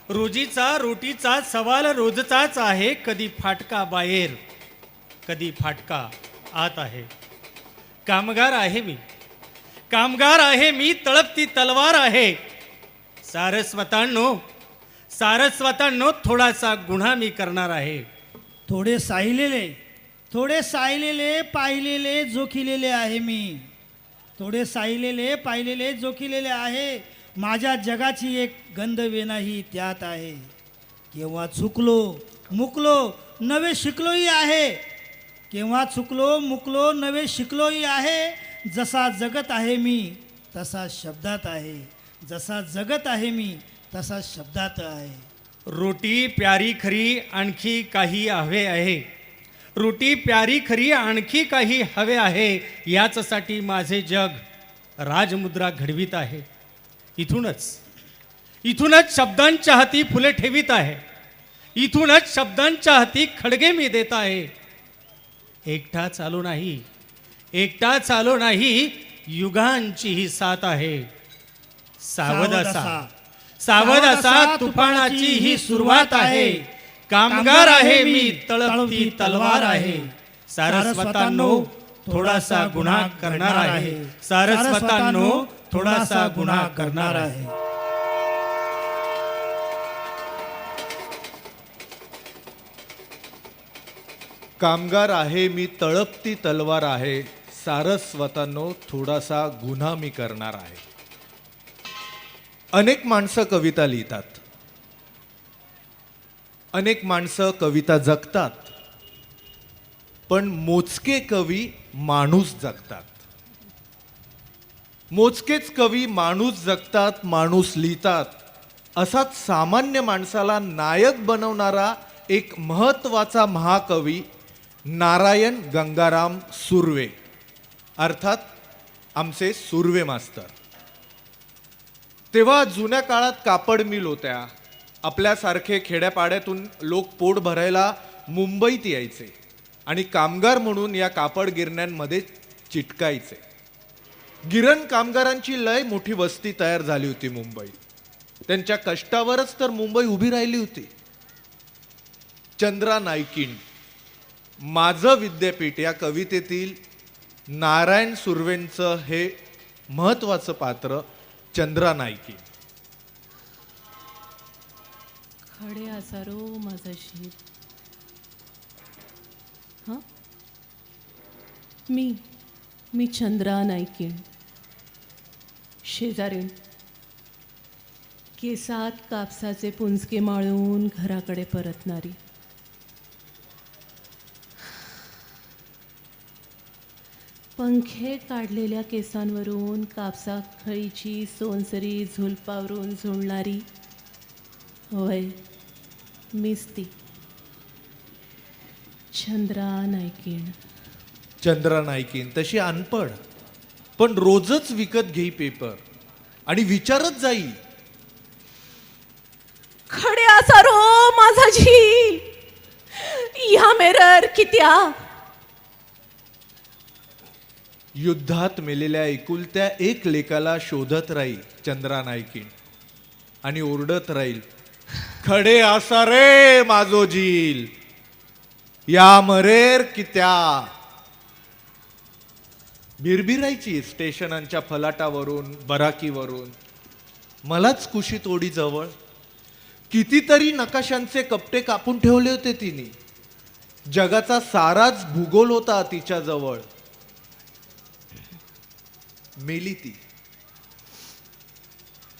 रोजीचा रोटीचा सवाल रोजचाच आहे. कधी फाटका बाहेर कधी फाटका आत आहे. कामगार आहे मी तळपती तलवार आहे. सारस्वतांनो थोडासा गुन्हा मी करणार आहे. थोडे सायलेले पाहिलेले जोखिलेले आहे मी. थोडे सायलेले पाहिलेले जोखिलेले आहे. माझ्या जगाची एक गंधवेनाही त्यात आहे. केव्हा चुकलो मुकलो नवे शिकलोही आहे. केव्हा चुकलो मुकलो नवे शिकलोही आहे. जसा जगत आहे मी तसा शब्दात आहे. जसा जगत आहे मी तसा शब्दात आहे. रोटी प्यारी खरी आणखी काही हवे आहे. रोटी प्यारी खरी आणखी काही हवे आहे. याचसाठी माझे जग राजमुद्रा घडवीत आहे. इथूनच शब्दांच्या हाती फुले ठेवीत आहे. इथूनच शब्दांच्या हाती खडगे मी देत आहे. एकटा चालो नाही युगांची ही साथ आहे. सावध असा तुफानाची ही सुरुवात आहे. कामगार आहे मी तळपती तलवार आहे. सारस्वतांनो थोडासा गुन्हा करणार आहे. सारस्वतांनो थोडासा गुन्हा करणार आहे. कामगार आहे मी तळपती तलवार आहे. सारस्वतांनो थोडासा गुन्हा मी करणार आहे. अनेक माणसं कविता लिहितात, अनेक माणसं कविता जगतात, पण मोजके कवी माणूस जगतात. मोजकेच कवी माणूस जगतात, माणूस लिहितात. असाच सामान्य माणसाला नायक बनवणारा एक महत्त्वाचा महाकवी नारायण गंगाराम सुर्वे, अर्थात आमचे सुर्वे मास्तर. तेव्हा जुन्या काळात कापड मिल होत्या. आपल्यासारखे खेड्यापाड्यातून लोक पोट भरायला मुंबईत यायचे आणि कामगार म्हणून या कापड गिरण्यांमध्ये चिटकायचे. गिरण कामगारांची लय मोठी वस्ती तयार झाली होती मुंबईत. त्यांच्या कष्टावरच तर मुंबई उभी राहिली होती. चंद्रा नायकीण, माझं विद्यापीठ या कवितेतील नारायण सुर्वेंचं हे महत्त्वाचं पात्र चंद्रा नायकीण. खडे आसारो माझा शीर. हां, मी चंद्रा नायकीण, शेजारीण, केसात कापसाचे पुंजके माळून घराकडे परतणारी. पंखे काढलेल्या केसांवरून कापसा खळीची सोनसरी झुलपावरून झुलणारी. होय, मीच ती चंद्रा नायकीण. चंद्रा नायकीण तशी अनपड, पण रोजच विकत घेई पेपर आणि विचारत जाई. खडे आसारो माझा झील, या मेरर कित्या. युद्धात मेलेल्या एकुलत्या एक लेकाला शोधत राहील चंद्रा नायकीण आणि ओरडत राहील, खडे आसा रे माझो झील, या मरेर कित्या. बिरबिरायची स्टेशनांच्या फलाटावरून, बराकीवरून. मलाच कुशीत ओढी जवळ. कितीतरी नकाशांचे कपटे कापून ठेवले होते तिने. जगाचा साराच भूगोल होता तिच्या जवळ. मेली ती.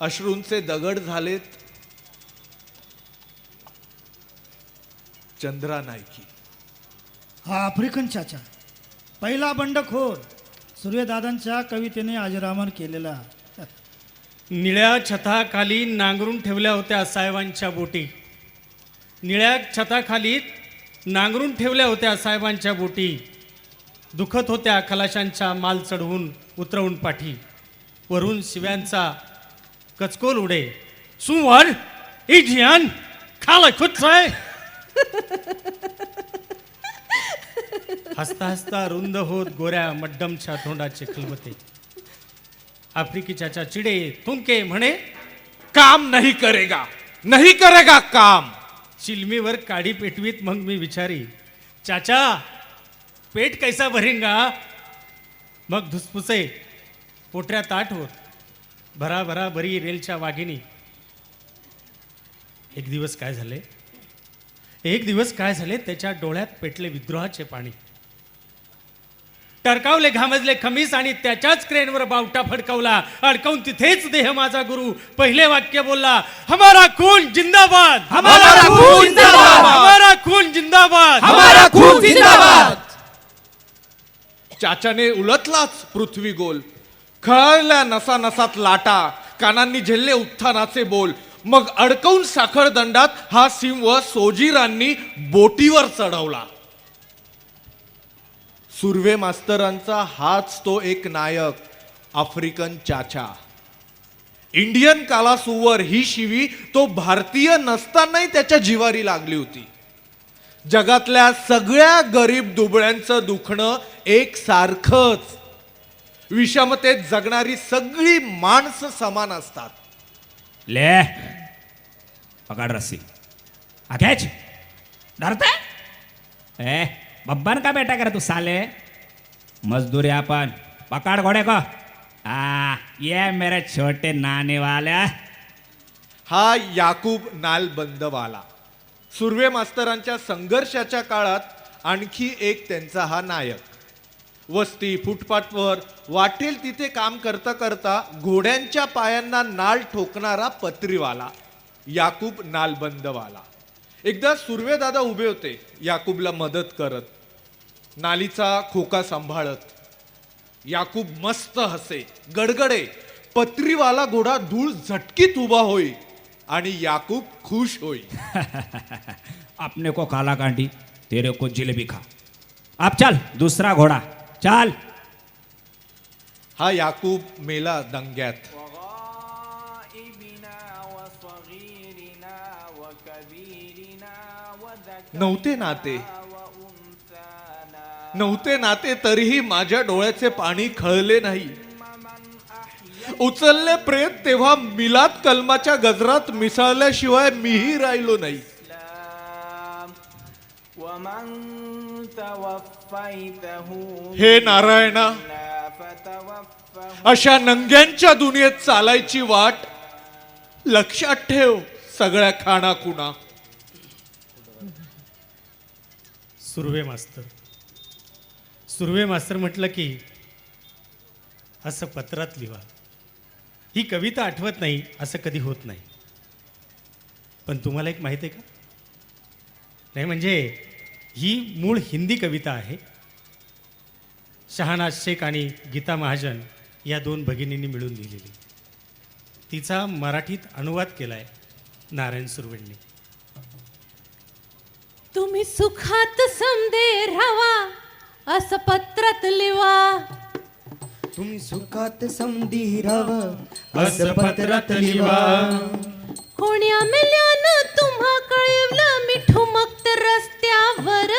अश्रूंचे दगड झालेत चंद्रा नायकी. हा आफ्रिकन चाचा, पहिला बंडखोर, सूर्यदादांच्या कवितेने अजरामर केलेला. निळ्या छताखाली नांगरून ठेवल्या होत्या साहेबांच्या बोटी. निळ्या छताखाली नांगरून ठेवल्या होत्या साहेबांच्या बोटी. दुखत होत्या खलाशांच्या माल चढवून उतरवून पाठी. वरून शिव्यांचा कचकोल उडे. सुवर इजियन खाला खुदचाय. हसता हसता रुंद होत गोऱ्या मड्डमच्या तोंडाचे खलबते. आफ्रिकी चाचा चिडे तुमके म्हणे, काम नहीं करेगा, नहीं करेगा काम. चिलमीवर काडी पेटवीत मग मी विचारी, चाचा पेट कैसा भरेंगा. मग धुसफुसे पोटऱ्या ताट होत. भरा भरा बरी रेलच्या वाघिणी. एक दिवस काय झाले त्याच्या डोळ्यात पेटले विद्रोहाचे पाणी. टरकावले घामजले खमीस आणि त्याच्याच क्रेनवर बावटा फडकवला. अडकवून तिथेच देह माझा गुरु पहिले वाक्य बोलला, हमारा खून जिंदाबाद, हमारा खून जिंदाबाद, हमारा खून जिंदाबाद, हमारा खून जिंदाबाद. चाचाने उलटलाच पृथ्वी गोल. खळल्या नसा नसात लाटा, कानांनी झेलले उत्थानाचे बोल. मग अडकवून साखळदंडात हा सिंह सोजीरांनी बोटीवर चढवला. सुर्वे मास्तरांचा हाच तो एक नायक, आफ्रिकन चाचा. इंडियन कालासुवर ही शिवी तो भारतीय नसतानाही त्याच्या जिवारी लागली होती. जगातल्या सगळ्या गरीब दुबळ्यांचं दुखणं एक सारखंच. विषमतेत जगणारी सगळी माणसं समान असतात. ले पकड़ रस्सी अकेच डरते ए बब्बन का बेटा करे तू साले. मजदूरी अपन पकड़ घोड़े को. ये मेरे छोटे नाने वाले. हा याकूब नालबंदवाला. सुर्वे मास्तरांच्या संघर्षाच्या काळात आणखी एक त्यांचा हा नायक. वस्ती फुटपाथवर वाटेल तिथे काम करता करता घोड्यांच्या पायांना नाल ठोकणारा पत्रीवाला याकूब नालबंदवाला. एकदा सुर्वेदादा उभे होते याकूबला मदत करत, नालीचा खोका सांभाळत. याकूब मस्त हसे, गडगडे. पत्रीवाला घोडा धूळ झटकीत उभा होई आणि याकूब खुश होई. अपने को काला कांडी, तेरे को जिलेबी खा. आप चल, दूसरा घोडा चल. हा याकूब मेला दंग्यात. नव्हते नाते तरीही माझ्या डोळ्याचे पाणी खळले नाही. उचलले प्रेत तेव्हा मिलाद कलमाच्या गजरात मिसळल्याशिवाय मीही राहिलो नाही. हे नारायणा, अशा नंग्यांच्या दुनियेत चालायची वाट लक्षात ठेव सगळ्या खाणाखुणा. सुर्वे मास्तर म्हटलं की असं पत्रात लिहा. ही कविता आठवत नाही असं कधी होत नाही. पण तुम्हाला एक माहिती आहे का? नाही म्हणजे ही मूळ हिंदी कविता आहे. शहानाज शेख आणि गीता महाजन या दोन भगिनींनी मिळून लिहिलेली. तिचा मराठीत अनुवाद केलाय नारायण सुर्वेंनी. तुम्ही सुखात समदे राहावा असं पत्रात लिवा. तुम्ही सुखात समधी राहावं असं पत्रात लिहा. कोण्या मेल्यानं तुम्हा कळवलं मी ठुमकत रस्त्यावर.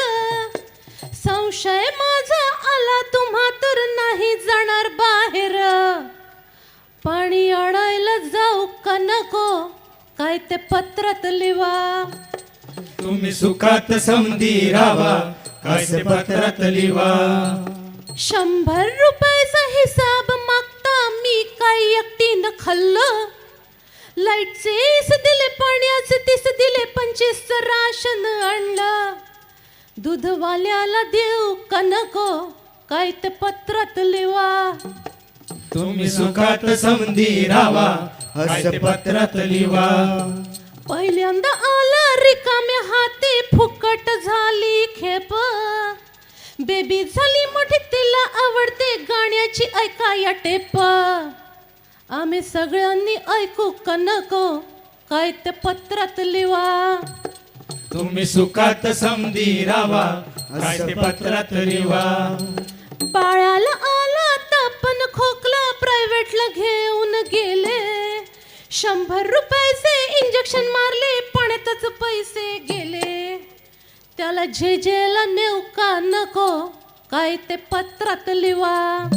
संशय माझा आला तुम्हा तर नाही जाणार बाहेर. पाणी अडायला जाऊ का नको काय ते पत्रात लिवा. तुम्ही सुखात समधी राहावा असं पत्रात लिहा. 100 रुपयाचा हिसाब मागता मी काय एकटीनं खाल्लं. लाईटचे 20 दिले, पाण्याचे 30 दिले, 25 राशन आणलं. दूधवाल्याला देऊ का नको काय ते पत्रात लिहा. तुम्ही सुखात समधी राहावा असं पत्रात लिहा. पहिल्यांदा आला रिकाम्या हाती फुकट झाली खेप. बेबी झाली मोठी तिला आवडते गाण्याची ऐका या टेप. आम्ही सगळ्यांनी ऐकू का नको काय ते पत्रात लिहा. तुम्ही सुखात समधी राहावा असं पत्रात लिहा. बाळाला आला तापन खोकला प्रायव्हेटला घेऊन गेले. 100 रुपयाचे इंजेक्शन मारले, पाण्यातच पैसे गेले. त्याला जेला नेऊ का नको काय ते पत्रात लिहा.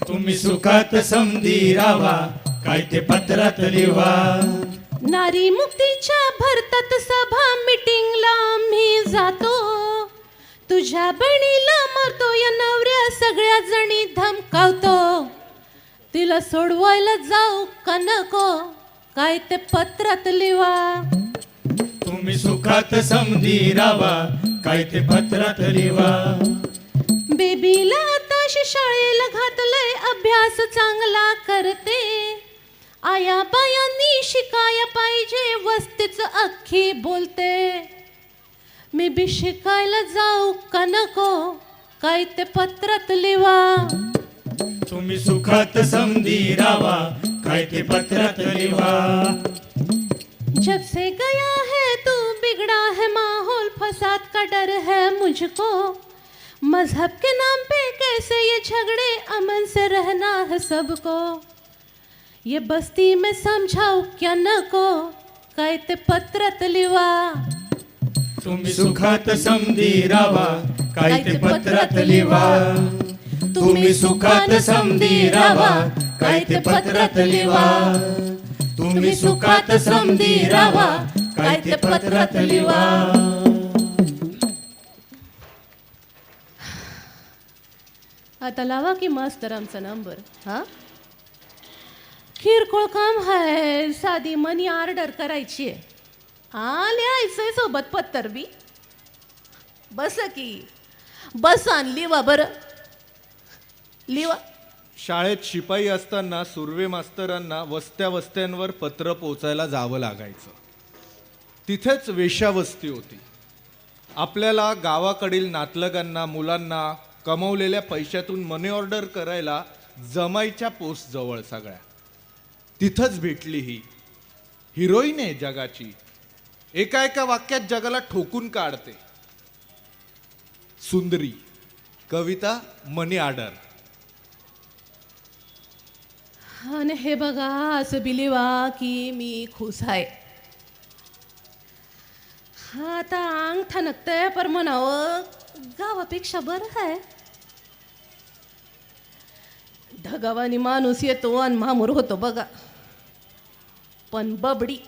तुम्ही सुखात समधी राहावा काय ते पत्रात लिहा. नारी मुक्तीच्या भरतात सभा मीटिंगला मी जातो. तुझ्या बहिणीला मारतो या नवऱ्या सगळ्या जणी धमकावतो. तिला सोडवायला जाऊ का नको काय ते पत्रात लिहा. तुम्ही सुखात समधी राहावा काय ते पत्रात लिहा. बेबीला आताशी शाळेला घातलंय, अभ्यास चांगला करते. आया बायांनी शिकाया पाहिजे, वस्तीच अख्खी बोलते. मी बी शिकायला जाऊ का नको काय ते पत्रात लिहा. तुम्ही सुखात समधी राहावा काय ते पत्रात लिहा. जब से गया है तू बिगड़ा है माहौल, फसाद का डर है मुझको. मजहब के नाम पे कैसे ये झगड़े, अमन से रहना है सबको. ये बस्ती में समझाऊ क्या नको काय ते पत्रात लिहा. तुम्ही सुखात समधी राहावा काय ते पत्रात लिहा. तुम्ही सुखात समधी राहावा काय ते पत्रात लिहा. तुम्ही सुखात समधी राहावा काय ते पत्रात लिहा. आता लावा की मास्तर आमचा नंबर. हा किरकोळ काम आहे, साधी मनी ऑर्डर करायची आहे. लिहायचंय सोबत पत्तर बी. बस की बस आणली वा बरं. लिवा. शाळेत शिपाई असताना सुर्वे मास्तरांना वस्त्या वस्त्यांवर पत्र पोचायला जावं लागायचं. तिथेच वेश्यावस्ती होती. आपल्याला गावाकडील नातलगांना मुलांना कमवलेल्या पैशातून मनी ऑर्डर करायला जमाईच्या पोस्ट जवळ सगळ्या. तिथंच भेटली ही हिरोईन आहे जगाची. एका एका वाक्यात जगाला ठोकून काढते. सुंदरी. कविता मनी ऑर्डर. आणि हे बघा असं बिलिवा की मी खुश आहे. हा आता अंग ठणकतंय पर म्हणावं गावापेक्षा बरं आहे. ढगावानी माणूस येतो आणि मामूर होतो बघा. पण बबडी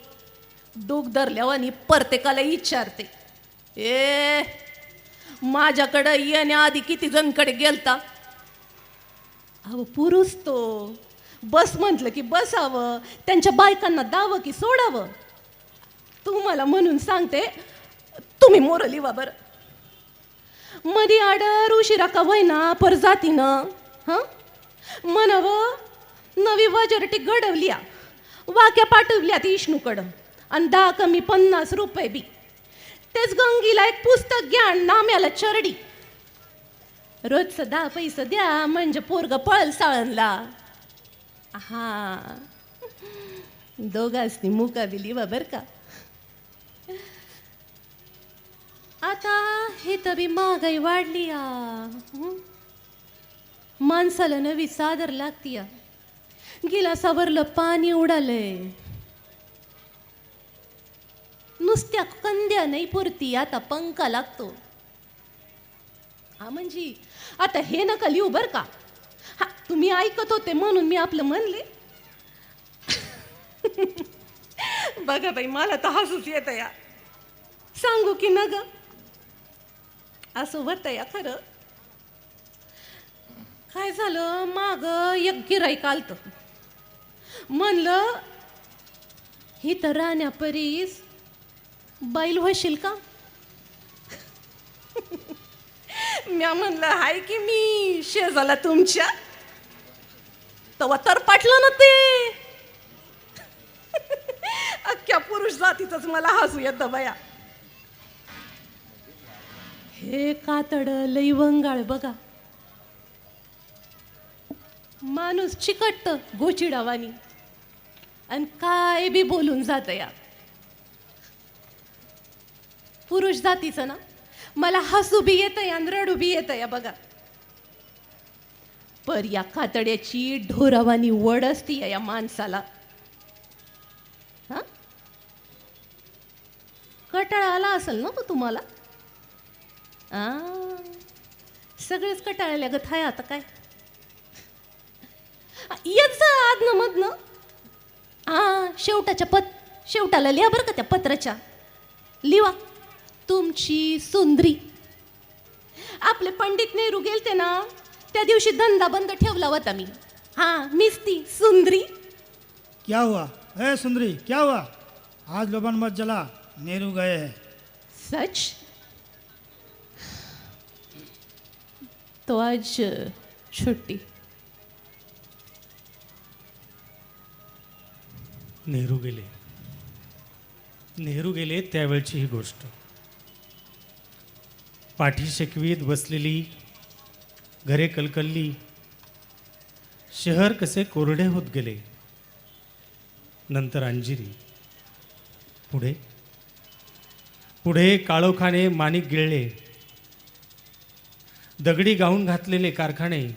डोक धरल्यावानी प्रत्येकाला विचारते, ए माझ्याकडं येण्याआधी किती जणकडे गेलता. अहो पुरुष तो बस म्हटलं की बसावं, त्यांच्या बायकांना दावं की सोडावं. तुम्हाला म्हणून सांगते, तुम्ही मोर लिवा बरं. मधी आडर उशिरा का होईना पर जातीनं हं म्हणावं नवी वजरटी घडवल्या, वाक्या पाठवल्या ती इष्णूकडं आणि 10 कमी 50 रुपये बी. तेच गंगीला एक पुस्तक घ्या नाम्याला चरडी. रोजचं 10 पैसे द्या म्हणजे पोरग पळल साळणला. हा दोघांनी मुकाबिली बर का. आता हे तरी महागाई वाढली. माणसाला नवी सादर लागती. गिलासावरलं पाणी उडालंय. नुसत्या कंद्या नाही पुरती, आता पंखा लागतो. हा म्हणजे आता हे नका लिहू बर का. हा तुम्ही ऐकत होते म्हणून मी आपलं म्हणले. बघा बाई मला तर हसूच येत या. सांगू की न ग असं होतं या खरं. काय झालं माग एक गिऱ्हाईक आलतं. म्हणलं ही तर राण्यापरीस बैल होशील का. म्या म्हणलं हाय की मी शेजाला तुमच्या. तवा तर पाटलं ना ते. अख्ख्या पुरुष जातीतच मला हसू येतं बया. हे कातड लई वंगाळ बघा. माणूस चिकटत गोचिडावानी आणि काय बी बोलून जात या. पुरुष जातीचं ना मला हसू बी येत आणि रडू बी येत या बघा. पर या कातड्याची ढोरावानी वड असती या माणसाला. हा कटाळा आला असेल ना तुम्हाला. सगळेच कटाळल्या गत हाय आता काय. येत जा आदनं मधनं. शेवटाला लिहा बरं का त्या पत्राच्या. लिवा तुमची सुंदरी. आपले पंडित नेहरू गेलते ना त्या दिवशी धंदा बंद ठेवला होता मी. हा मीच ती सुंदरी. क्या हुआ है सुंदरी क्या हुआ. आज लोबान मत जला नेहरू गए हैं. सच. तो आज छुट्टी. नेहरू गेले त्यावेळची ही गोष्ट. पाठी शेकवीत बसलेली घरे कलकल्ली. शहर कसे कोरडे होत गेले. नंतर अंजिरी. पुढे पुढे काळोखाने माणिक गिळले. दगडी गाऊन घातलेले कारखाने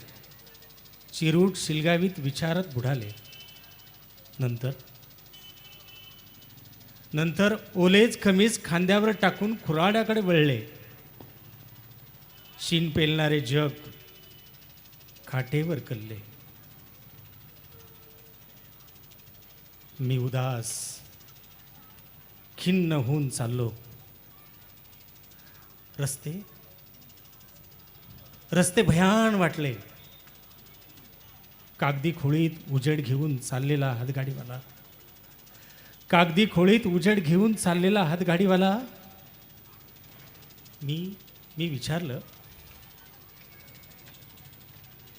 चिरूट शिलगावीत विचारत बुडाले. नंतर ओलेच खमीस खांद्यावर टाकून खुराड्याकडे वळले. शीन पेलणारे जग खाटेवर कल्ले. मी उदास खिन्न होऊन चाललो. रस्ते भयान वाटले. कागदी खोळीत उजेड घेऊन चाललेला हातगाडीवाला. मी विचारलं,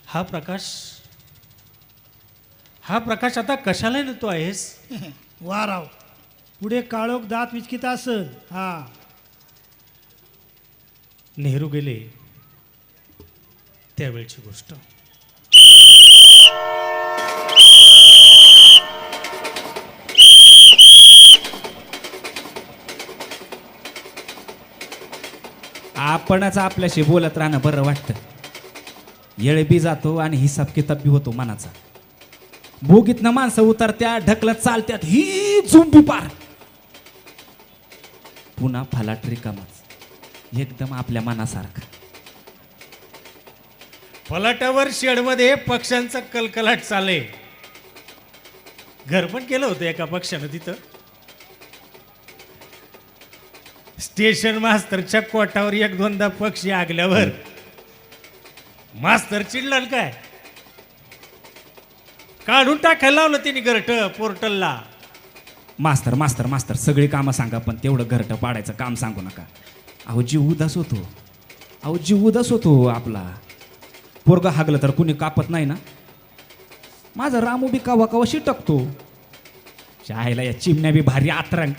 हा प्रकाश आता कशाला नेतो आहेस? वा राव, पुढे काळोख दात विचकित असल. हा, नेहरू गेले त्यावेळची गोष्ट. आपणच आपल्याशी बोलत राहणं बरं वाटतं. येळ बी जातो आणि हिसाब किताब बी होतो मनाचा. बोगीतनं माणसं उतरत्या, ढकलत चालत्यात, ही झुंबी पार. पुन्हा फलाट रिकामाच, एकदम आपल्या मनासारखा. फलाटावर शेडमध्ये पक्ष्यांचा कलकलाट चाले. घर पण केलं होतं एका पक्षानं तिथं. स्टेशन मास्तरच्या कोटावर एक दोनदा पक्षी आगल्यावर मास्तर चिडला काय, काढून टाकायला लावलं तिने घरट पोर्टलला. मास्तर मास्तर मास्तर सगळी कामं सांगा, पण तेवढं घरटं पाडायचं काम सांगू नका. अहो जीव उदास होतो आपला. पोरगा हागलं तर कुणी कापत नाही ना. माझा रामू बी कावा कावा शिटकतो. चायला या चिमण्या बी भारी आतरंग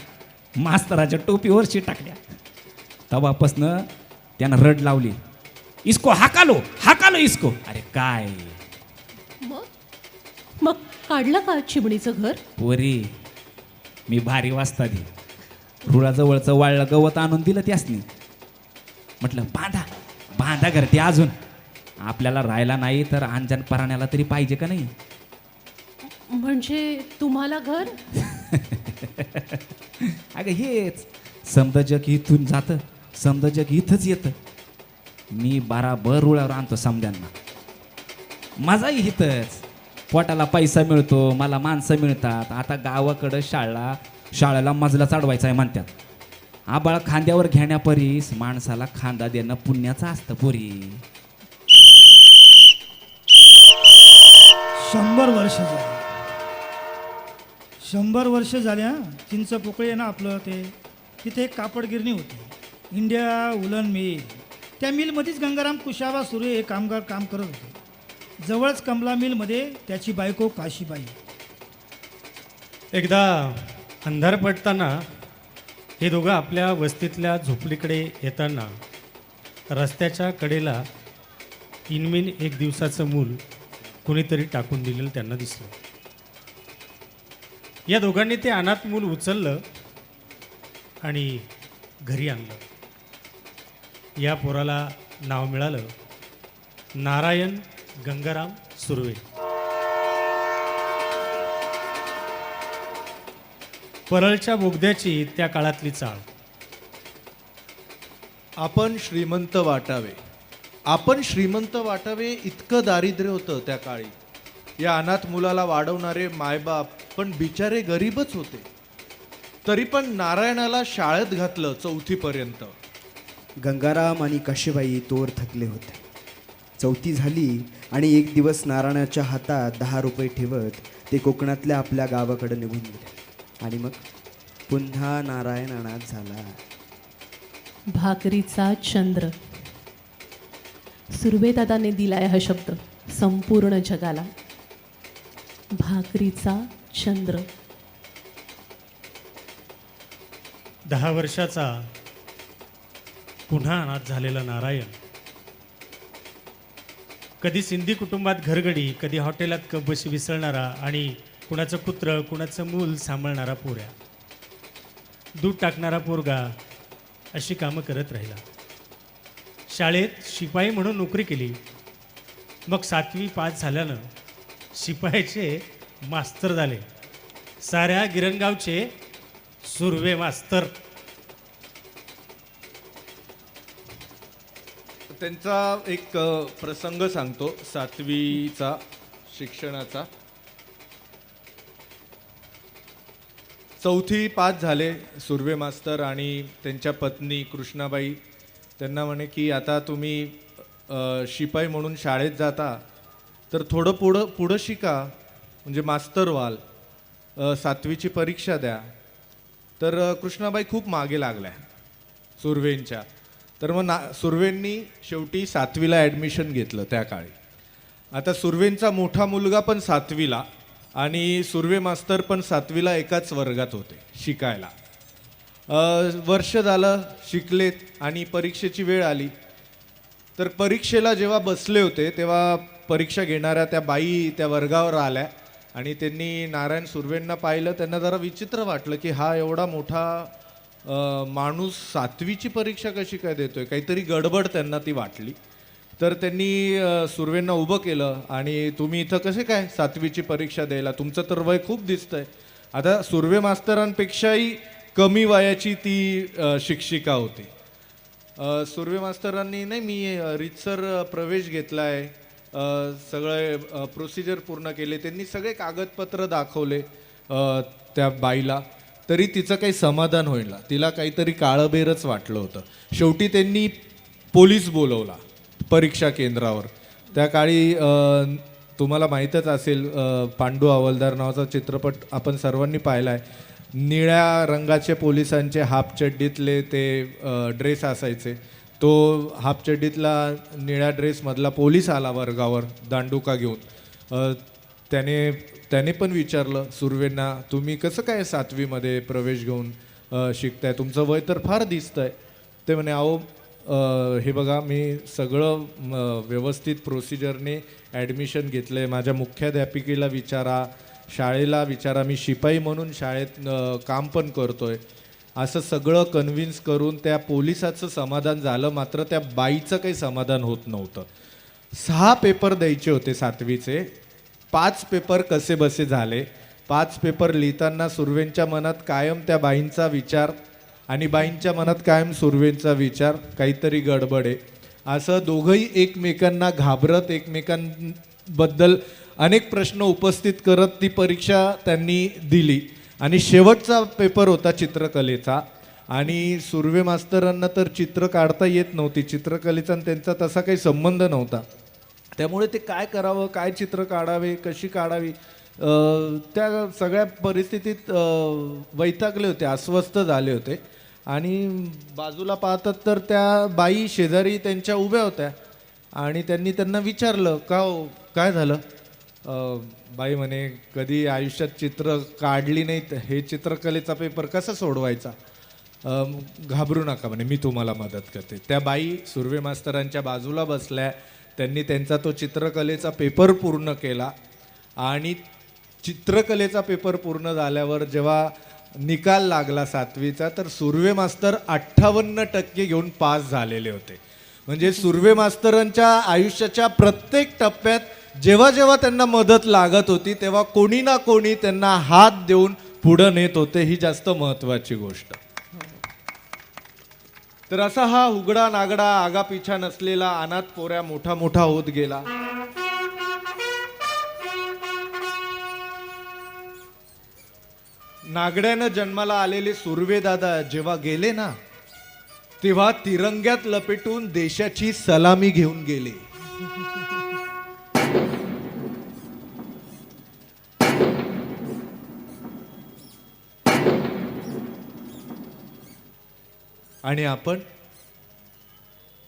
मास्तराच्या टोपीवर शिटकल्या. तवापासनं त्यानं रड लावली, इसको हाकालो इसको. अरे काय मग काढलं का चिमणीचं घर? पोरी, मी भारी वाजता दे रुळाजवळचं वाळलं गवत आणून दिलं त्यासनी. म्हटलं बांधा घर ते अजून आपल्याला राहायला नाही तर अंजन पराण्याला तरी पाहिजे का नाही. म्हणजे तुम्हाला घर? अगं हेच समजा जग इथून जातं, समजा जग इथंच येतं. मी बराबर रुळावर आणतो समद्यांना. माझाही इथंच. पोटाला पैसा मिळतो, मला माणसं मिळतात. आता गावाकडं शाळेला मजला चढवायचा आहे म्हणतात. आबाळ खांद्यावर घेण्यापरीस माणसाला खांदा देणं पुण्याचं असतं पोरी. 100 वर्ष झाली. 100 वर्ष झाली. हा, चिंच पोकळी आहे ना आपलं ते, तिथे एक कापड गिरणी होती, इंडिया उलन मिल. त्या मिलमध्येच गंगाराम कुशाबा सुरे हे कामगार काम करत होते. जवळच कमला मिलमध्ये त्याची बायको काशीबाई. एकदा अंधार पडताना हे दोघं आपल्या वस्तीतल्या झोपडीकडे येताना रस्त्याच्या कडेला इनमिन 1 दिवसाचं मूल कोणीतरी टाकून दिलेलं त्यांना दिसलं. या दोघांनी ते अनाथ मूल उचललं आणि घरी आणलं. या पोराला नाव मिळालं नारायण गंगाराम सुर्वे. परळच्या बोगद्याची त्या काळातली चाळ. आपण श्रीमंत वाटावे इतकं दारिद्र्य होतं त्या काळी. या अनाथ मुलाला वाढवणारे मायबाप पण बिचारे गरीबच होते. तरी पण नारायणाला शाळेत घातलं 4थी पर्यंत. गंगाराम आणि काशीबाई तोवर थकले होते. 4थी झाली आणि एक दिवस नारायणाच्या हातात 10 रुपये ठेवत ते कोकणातल्या आपल्या गावाकडे निघून गेले. आणि मग पुन्हा नारायण अनाथ झाला. भाकरीचा चंद्र. सुर्वेदादाने दिलाय हा शब्द संपूर्ण जगाला. भाकरीचा चंद्र. 10 वर्षाचा पुन्हा अनाथ झालेला नारायण कधी सिंधी कुटुंबात घरगडी, कधी हॉटेलात कपबशी विसळणारा आणि कुणाचं कुत्रं कुणाचं मूल सांभाळणारा पोऱ्या, दूध टाकणारा पोरगा अशी कामं करत राहिला. शाळेत शिपाई म्हणून नोकरी केली. मग 7वी पास झाल्यानं शिपायाचे मास्तर झाले. साऱ्या गिरणगावचे सुर्वे मास्तर. त्यांचा एक प्रसंग सांगतो 7वीचा शिक्षणाचा. 4थी पास झाले सुर्वे मास्तर आणि त्यांच्या पत्नी कृष्णाबाई. त्यांना म्हणे की आता तुम्ही शिपाई म्हणून शाळेत जाता तर थोडं पुढं शिका, म्हणजे मास्तर व्हाल, 7वीची परीक्षा द्या. तर कृष्णाबाई खूप मागे लागल्या सुर्वेंच्या. तर मग सुर्वेंनी शेवटी 7वीला ॲडमिशन घेतलं त्या काळी. आता सुर्वेंचा मोठा मुलगा पण 7वीला आणि सुर्वे मास्तर पण 7वीला एकाच वर्गात होते शिकायला. वर्ष झालं शिकलेत आणि परीक्षेची वेळ आली. तर परीक्षेला जेव्हा बसले होते तेव्हा परीक्षा घेणाऱ्या त्या बाई त्या वर्गावर आल्या आणि त्यांनी नारायण सुर्वेंना पाहिलं. त्यांना जरा विचित्र वाटलं की हा एवढा मोठा माणूस 7वीची परीक्षा कशी काय देतोय, काहीतरी गडबड त्यांना ती वाटली. तर त्यांनी सुर्वेंना उभं केलं आणि तुम्ही इथं कसे काय 7वीची परीक्षा द्यायला, तुमचं तर वय खूप दिसतंय. आता सुर्वे मास्तरांपेक्षाही कमी वयाची ती शिक्षिका होती. सुर्वे मास्तरांनी नाही मी रीतसर प्रवेश घेतला आहे, सगळे प्रोसिजर पूर्ण केले. त्यांनी सगळे कागदपत्र दाखवले त्या बाईला, तरी तिचं काही समाधान होईना. तिला काहीतरी काळबेरच वाटलं होतं. शेवटी त्यांनी पोलीस बोलवला परीक्षा केंद्रावर. त्या काळी तुम्हाला माहीतच असेल पांडू हवालदार नावाचा चित्रपट आपण सर्वांनी पाहिला आहे. निळ्या रंगाचे पोलिसांचे हाफ चड्डीतले ते ड्रेस असायचे. तो हाफ चड्डीतला निळ्या ड्रेसमधला पोलीस आला वर्गावर दांडुका घेऊन. त्याने पण विचारलं सुर्वेंना, तुम्ही कसं काय 7वीमध्ये प्रवेश घेऊन शिकताय, तुमचं वय तर फार दिसतंय. ते म्हणे अहो हे बघा मी सगळं व्यवस्थित प्रोसिजरने ॲडमिशन घेतलं आहे. माझ्या मुख्याध्यापिकेला विचारा, शाळेला विचारा, मी शिपाई म्हणून शाळेत काम पण करतो आहे. असं सगळं कन्व्हिन्स करून त्या पोलिसाचं समाधान झालं, मात्र त्या बाईचं काही समाधान होत नव्हतं. 6 पेपर द्यायचे होते 7वीचे. 5 पेपर कसे बसे झाले. 5 पेपर लिहिताना सुर्वेंच्या मनात कायम त्या बाईंचा विचार आणि बाईंच्या मनात कायम सुर्वेंचा विचार, काहीतरी गडबड आहे. असं दोघंही एकमेकांना घाबरत एकमेकांबद्दल अनेक प्रश्न उपस्थित करत ती परीक्षा त्यांनी दिली. आणि शेवटचा पेपर होता चित्रकलेचा. आणि सुर्वे मास्तरांना तर चित्र काढता येत नव्हती, चित्रकलेचा त्यांचा तसा काही संबंध नव्हता. त्यामुळे ते काय करावं, काय चित्र काढावे, कशी काढावी, त्या सगळ्या परिस्थितीत वैतागले होते, अस्वस्थ झाले होते. आणि बाजूला पाहतात तर त्या बाई शेजारी त्यांच्या उभ्या होत्या आणि त्यांनी त्यांना विचारलं का हो काय झालं. बाई म्हणे कधी आयुष्यात चित्र काढली नाहीत, हे चित्रकलेचा पेपर कसा सोडवायचा. घाबरू नका म्हणे, मी तुम्हाला मदत करते. त्या बाई सुर्वे मास्तरांच्या बाजूला बसल्या. त्यांनी त्यांचा तो चित्रकलेचा पेपर पूर्ण केला आणि चित्रकलेचा पेपर पूर्ण झाल्यावर जेव्हा निकाल लागला 7वीचा तर सुर्वे मास्तर 58% घेऊन पास झालेले होते. म्हणजे सुर्वे मास्तरांच्या आयुष्याच्या प्रत्येक टप्प्यात जेव्हा जेव्हा त्यांना मदत लागत होती तेव्हा कोणी ना कोणी त्यांना हात देऊन पुढं नेत होते. ही जास्त महत्त्वाची गोष्ट. तर असा हा उघडा नागडा आगापिछा नसलेला अनाथ पोऱ्या मोठा मोठा होत गेला. नागड्यानं जन्माला आलेले सुर्वेदादा जेव्हा गेले ना तेव्हा तिरंग्यात लपेटून देशाची सलामी घेऊन गेले. आणि आपण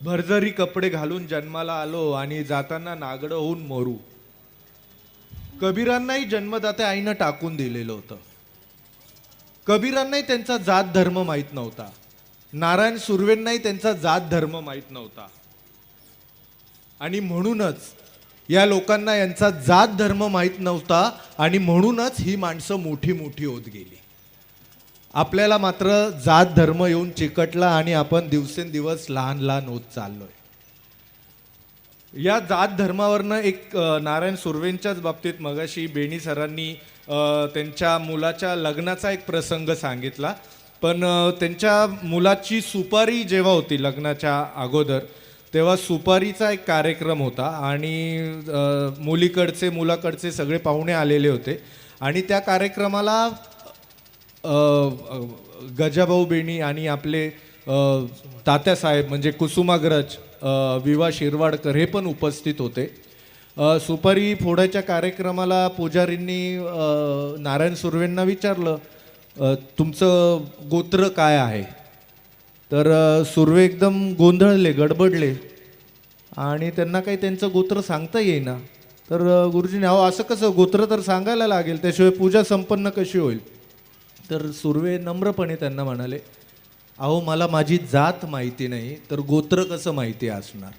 भरजरी कपडे घालून जन्माला आलो आणि जाताना नागडं होऊन मरू. कबीरांनाही जन्मदात्या आईनं टाकून दिलेलं होतं. कबीरांनाही त्यांचा जात धर्म माहीत नव्हता. नारायण सुर्वेंनाही त्यांचा जात धर्म माहीत नव्हता. आणि म्हणूनच या लोकांना यांचा जात धर्म माहीत नव्हता आणि म्हणूनच ही माणसं मोठी मोठी होत गेली. आपल्याला मात्र जात धर्म येऊन चिकटला आणि आपण दिवसेंदिवस लहान लहान होत चाललोय. या जात धर्मावरनं एक नारायण सुर्वेंच्याच बाबतीत मगाशी बेणी सरांनी त्यांच्या मुलाच्या लग्नाचा एक प्रसंग सांगितला. पण त्यांच्या मुलाची सुपारी जेव्हा होती लग्नाच्या अगोदर तेव्हा सुपारीचा एक कार्यक्रम होता आणि मुलीकडचे मुलाकडचे सगळे पाहुणे आलेले होते. आणि त्या कार्यक्रमाला गजाभाऊ बेणी आणि आपले तात्यासाहेब म्हणजे कुसुमाग्रज विवा शिरवाडकर हे पण उपस्थित होते. सुपारी फोडायच्या कार्यक्रमाला पुजारींनी नारायण सुर्वेंना विचारलं तुमचं गोत्र काय आहे. तर सुर्वे एकदम गोंधळले, गडबडले आणि त्यांना काही त्यांचं गोत्र सांगता येईना. तर गुरुजीने अहो असं कसं, गोत्र तर सांगायला लागेल, त्याशिवाय पूजा संपन्न कशी होईल. तर सुर्वे नम्रपणे त्यांना म्हणाले, अहो मला माझी जात माहिती नाही तर गोत्र कसं माहिती असणार.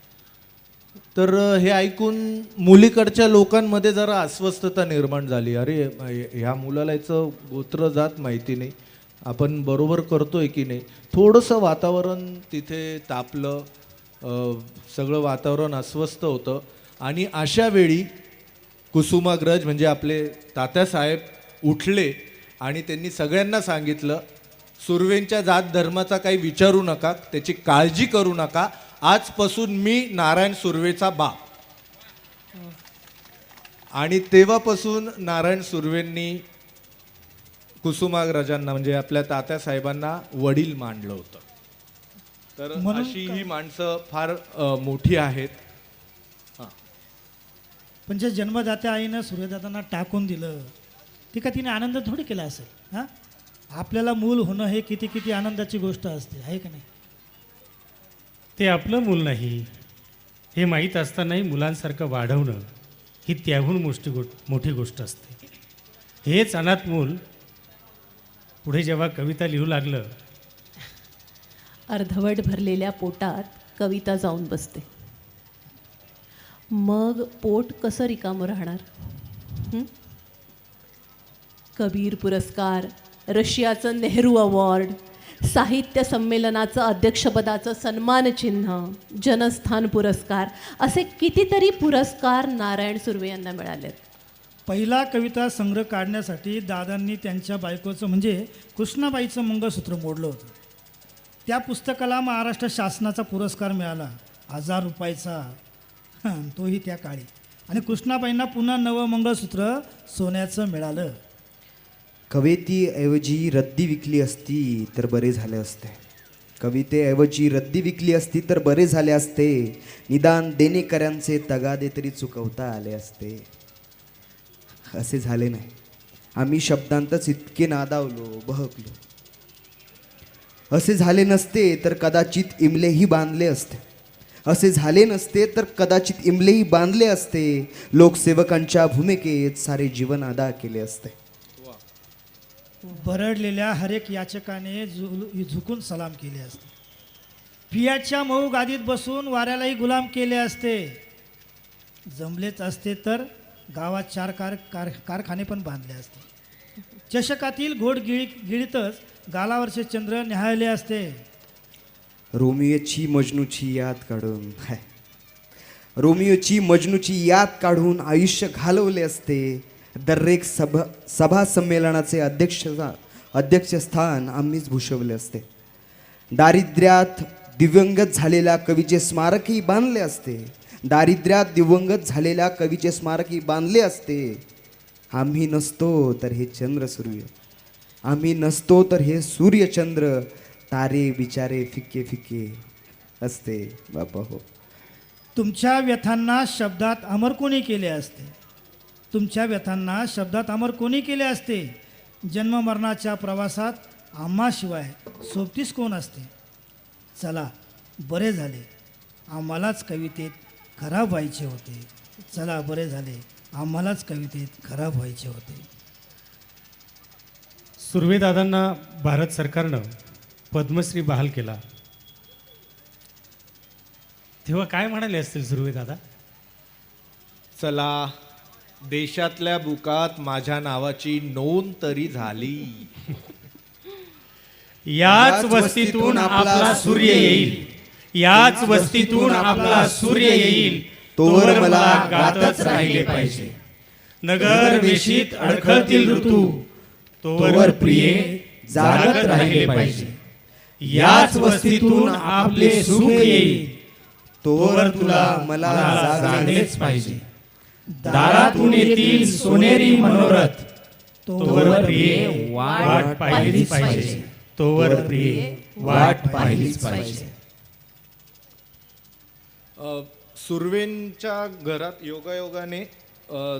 तर हे ऐकून मुलीकडच्या लोकांमध्ये जरा अस्वस्थता निर्माण झाली. अरे ह्या मुलाला याचं गोत्र जात माहिती नाही, आपण बरोबर करतोय की नाही. थोडंसं वातावरण तिथे तापलं, सगळं वातावरण अस्वस्थ होतं. आणि अशा वेळी कुसुमाग्रज म्हणजे आपले तात्यासाहेब उठले आणि त्यांनी सगळ्यांना सांगितलं, सुर्वेंच्या जात धर्माचा काही विचारू नका, त्याची काळजी करू नका, आजपासून मी नारायण सुर्वेचा बाप. आणि तेव्हापासून नारायण सुर्वेंनी कुसुमाग्रजांना म्हणजे आपल्या तात्यासाहेबांना वडील मानलं होतं. तर अशी ही माणसं फार मोठी आहेत. पण जे जन्मदात्या आईनं सूर्यदादांना टाकून दिलं, ती का तिने आनंद थोडी केला असेल. हां, आपल्याला मूल होणं हे किती किती आनंदाची गोष्ट असते, आहे का नाही. ते आपलं मूल नाही हे माहीत असतानाही मुलांसारखं वाढवणं ही त्याहून मोठी गोष्ट असते. हेच अनाथ मूल पुढे जेव्हा कविता लिहू लागलं, अर्धवट भरलेल्या पोटात कविता जाऊन बसते. मग पोट कसं रिकामं राहणार. कबीर पुरस्कार, रशियाचं नेहरू अवॉर्ड, साहित्य संमेलनाचं अध्यक्षपदाचं सन्मानचिन्ह, जनस्थान पुरस्कार, असे कितीतरी पुरस्कार नारायण सुर्वे यांना मिळालेत. पहिला कविता संग्रह काढण्यासाठी दादांनी त्यांच्या बायकोचं म्हणजे कृष्णाबाईचं मंगळसूत्र मोडलं होतं. त्या पुस्तकाला महाराष्ट्र शासनाचा पुरस्कार मिळाला, 1000 रुपयाचा, तोही त्या काळी. आणि कृष्णाबाईंना पुन्हा नवं मंगळसूत्र सोन्याचं मिळालं. कवितेऐवजी रद्दी विकली असती तर बरे झाले असते. कवितेऐवजी रद्दी विकली असती तर बरे झाले असते. निदान देणेकऱ्यांचे तगादे तरी चुकवता आले असते. असे झाले नाही. आम्ही शब्दांतच इतके नादावलो, बहकलो. असे झाले नसते तर कदाचित इमलेही बांधले असते. असे झाले नसते तर कदाचित इमलेही बांधले असते. लोकसेवकांच्या भूमिकेत सारे जीवन अदा केले असते. बरडलेल्या हरेक याचकाने झुकून सलाम केले असते. फियाटच्या मऊ गादीत बसून वाऱ्यालाही गुलाम केले असते. जमलेच असते तर गावात 4 कारखाने पण बांधले असते. चषकातील घोड गिळीतच गालावरचे चंद्र न्याहाळले असते. रोमियोची मजनूची याद काढून आयुष्य घालवले असते. दरेक सभा संमेलनाचे अध्यक्षस्थान आम्हीच भूषवले असते. दारिद्र्यात दिवंगत झालेल्या कवीचे स्मारकही बांधले असते. दारिद्र्यात दिवंगत झालेल्या कवीचे स्मारकही बांधले असते. आम्ही नसतो तर हे चंद्र सूर्य, आम्ही नसतो तर हे सूर्यचंद्र, तारे बिचारे फिक्के फिक्के असते. बापा हो, तुमच्या व्यथांना शब्दात अमर कोणी केले असते. तुमच्या व्यथांना शब्दात अमर कोणी केले असते. जन्म मरणाच्या प्रवासात आम्हाशिवाय सोबतीस कोण असते. चला बरे झाले, आम्हालाच कवितेत खराब व्हायचे होते. चला बरे झाले, आम्हालाच कवितेत खराब व्हायचे होते. सुर्वेदादांना भारत सरकारनं पद्मश्री बहाल केला, तेव्हा काय म्हणाले असतील सुर्वेदादा. चला देशातल्या बुकात माझ्या नावाची नोंद तरी झाली. याच वस्तीतून आपला सूर्य येईल, याच वस्तीतून आपला सूर्य येईल, तोवर मला गातच राहिले पाहिजे. नगर वेशीत अडखळतील ऋतू, तोवर प्रिये जागत राहिले पाहिजे. याच वस्तीतून आपले सुख येईल, तोवर तुला मला जागलेच पाहिजे. दारातून येतील सोनेरी मनोरथ, तोवर प्रिये वाट पाहिलीच पाहिजे. तोवर प्रिये वाट पाहिलीच पाहिजे. सुर्वेंच्या घरात योगायोगाने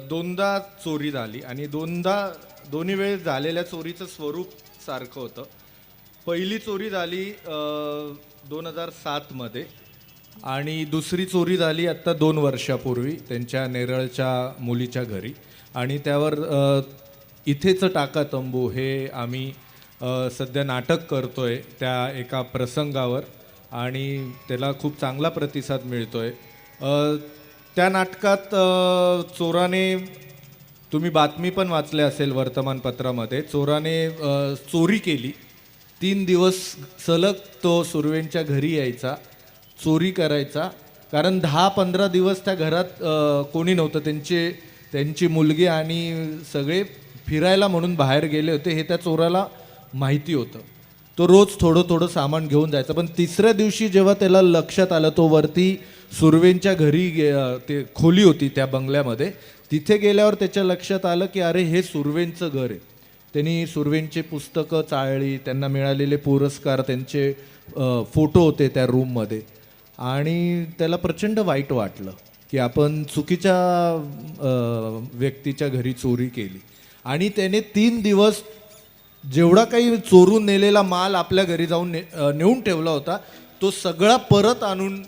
2दा चोरी झाली आणि दोन्ही वेळेस झालेल्या चोरीचं स्वरूप सारखं होतं. पहिली चोरी झाली 2007 मध्ये आणि दुसरी चोरी झाली आत्ता 2 वर्षापूर्वी त्यांच्या नेरळच्या मुलीच्या घरी. आणि त्यावर इथेच टाका तंबू हे आम्ही सध्या नाटक करतोय त्या एका प्रसंगावर आणि त्याला खूप चांगला प्रतिसाद मिळतोय. त्या नाटकात चोराने, तुम्ही बातमी पण वाचले असेल वर्तमानपत्रामध्ये, चोराने चोरी केली. 3 दिवस सलग तो सुर्वेंच्या घरी यायचा, चोरी करायचा. कारण 10-15 दिवस त्या घरात कोणी नव्हतं. त्यांची मुलगी आणि सगळे फिरायला म्हणून बाहेर गेले होते हे त्या चोराला माहिती होतं. तो रोज थोडं सामान घेऊन जायचा. पण तिसऱ्या दिवशी जेव्हा त्याला लक्षात आलं, तो वरती सुर्वेंच्या घरी ते खोली होती त्या बंगल्यामध्ये, तिथे गेल्यावर त्याच्या लक्षात आलं की अरे हे सुर्वेंचं घर आहे. त्यांनी सुर्वेंचे पुस्तकं चाळली, त्यांना मिळालेले पुरस्कार, त्यांचे फोटो होते त्या रूममध्ये. आणि त्याला प्रचंड वाईट वाटलं की आपण चुकीच्या व्यक्तीच्या घरी चोरी केली. आणि त्याने 3 दिवस जेवढा काही चोरून नेलेला माल आपल्या घरी जाऊन नेऊन ठेवला होता तो सगळा परत आणून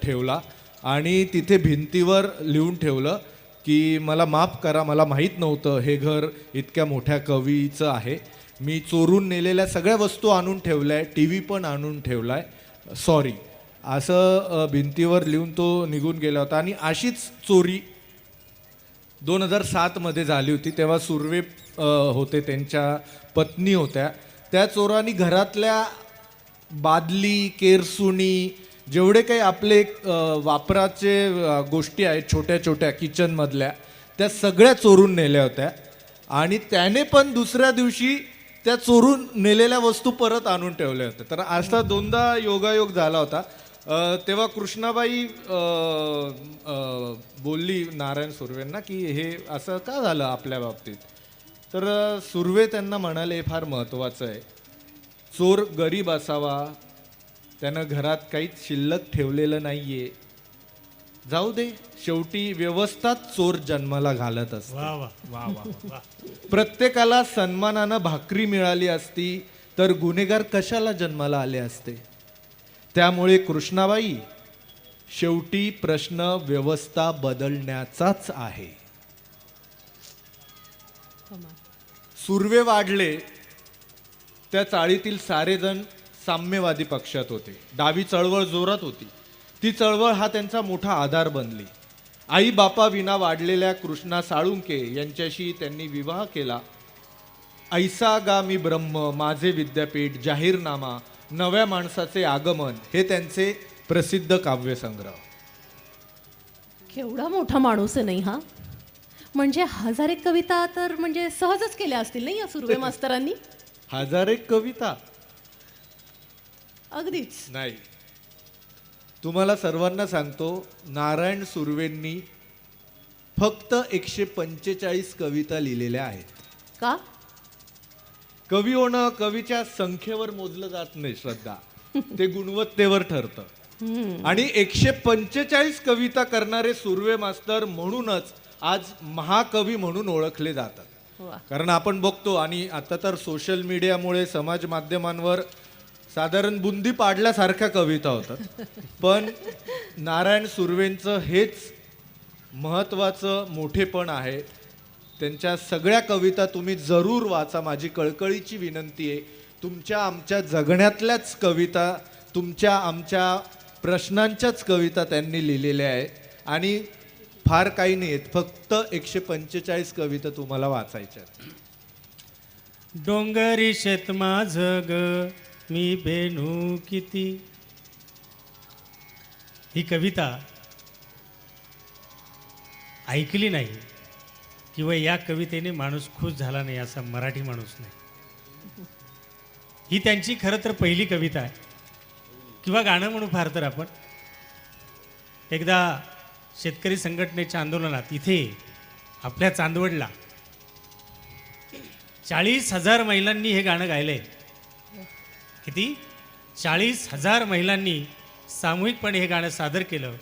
ठेवला. आणि तिथे भिंतीवर लिहून ठेवलं की मला माफ करा, मला माहीत नव्हतं हे घर इतक्या मोठ्या कवीचं आहे. मी चोरून नेलेल्या सगळ्या वस्तू आणून ठेवल्या आहे, टी व्ही पण आणून ठेवला आहे, सॉरी, असं भिंतीवर लिहून तो निघून गेला होता. आणि अशीच चोरी 2007मध्ये झाली होती. तेव्हा सुर्वे होते, त्यांच्या पत्नी होत्या. त्या चोरांनी घरातल्या बादली, केरसुणी, जेवढे काही आपले वापराचे गोष्टी आहेत छोट्या छोट्या किचनमधल्या, त्या सगळ्या चोरून नेल्या होत्या. आणि त्याने पण दुसऱ्या दिवशी त्या चोरून नेलेल्या वस्तू परत आणून ठेवल्या होत्या. तर असा 2दा योगायोग झाला होता. तेव्हा कृष्णाबाई बोलली नारायण सुर्वेंना की हे असं का झालं आपल्या बाबतीत. तर सुर्वे त्यांना म्हणाले हे फार महत्त्वाचं आहे, चोर गरीब असावा, त्यानं घरात काहीच शिल्लक ठेवलेलं नाही आहे, जाऊ दे, शेवटी व्यवस्थाच चोर जन्माला घालत असते. वा वा वा वा वा. प्रत्येकाला सन्मानानं भाकरी मिळाली असती तर गुन्हेगार कशाला जन्माला आले असते. त्यामुळे कृष्णाबाई, शेवटी प्रश्न व्यवस्था बदलण्याचाच आहे. सुर्वे वाढले, त्या चाळीतील सारेजण साम्यवादी पक्षात होते. डावी चळवळ जोरात होती. ती चळवळ हा त्यांचा मोठा आधार बनली. आई बापा विना वाढलेल्या कृष्णा साळुंके यांच्याशी त्यांनी विवाह केला. ऐसा गा मी ब्रह्म, माझे विद्यापीठ, जाहीरनामा, नव्या माणसाचे आगमन हे त्यांचे प्रसिद्ध काव्यसंग्रह. केवढा मोठा माणूस आहे नाही हा. म्हणजे 1000 कविता तर म्हणजे सहजच केल्या असतील नाही या सुर्वे मास्तरांनी. 1000 कविता अगदीच नाही. तुम्हाला सर्वांना सांगतो, नारायण सुर्वेंनी फक्त 145 कविता लिहिलेल्या आहेत. का? कवी होणं कवीच्या संख्येवर मोजलं जात नाही श्रद्धा, ते गुणवत्तेवर ठरतं. आणि 145 कविता करणारे सुर्वे मास्तर म्हणूनच आज महाकवी म्हणून ओळखले जातात. कारण आपण बघतो, आणि आता तर सोशल मीडियामुळे समाज माध्यमांवर साधारण बुंदी पाडल्यासारख्या कविता होतात. पण नारायण सुर्वेंचं हेच महत्त्वाचं मोठेपण आहे. त्यांच्या सगळ्या कविता तुम्ही जरूर वाचा, माझी कळकळीची विनंती आहे. तुमच्या आमच्या जगण्यातल्याच कविता, तुमच्या आमच्या प्रश्नांच्याच कविता त्यांनी लिहिलेल्या आहेत. आणि फार काही नाही आहेत, फक्त 145 कविता तुम्हाला वाचायच्या. डोंगरी शेत माझं ग, मी बेनू किती. ही कविता ऐकली नाही किंवा या कवितेने माणूस खुश झाला नाही असा मराठी माणूस नाही. ही त्यांची खरं तर पहिली कविता आहे किंवा गाणं म्हणू फार तर आपण. एकदा शेतकरी संघटनेच्या आंदोलनात इथे आपल्या चांदवडला 40,000 महिलांनी हे गाणं गायलंय. किती? 40,000 महिलांनी सामूहिकपणे हे गाणं सादर केलं.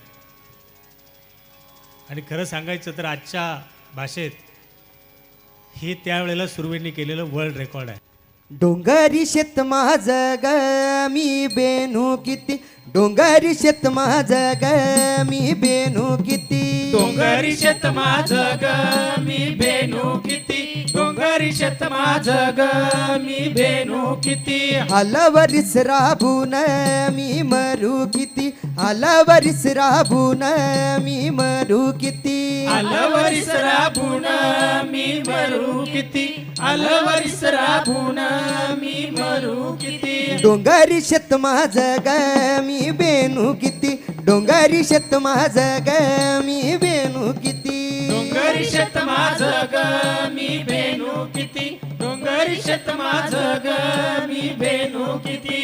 आणि खरं सांगायचं तर आजच्या भाषेत हे त्यावेळेला सुर्वेंनी केलेलं वर्ल्ड रेकॉर्ड आहे. डोंगरी शेत माझ ग मी बेनू किती, डोंगरी शेत माझ ग मी बेनू किती, डोंगरी शेत माझ ग मी बेनू किती, डोंगरी शेत माझ ग मी बेनू किती. आलावरीस राबून मी मरू किती, आलावरीस राबून मी मरू किती, अलवरीस राबून मी मरू किती, अलवरीस राबून मी मरू किती. डोंगरी शेत माझ ग मी बेनू किती, डोंगरी शेत माझ ग मी बेनू किती, डोंगरी शेत माझ ग मी बेनू किती, डोंगरी शेत माझ ग मी बेनू किती.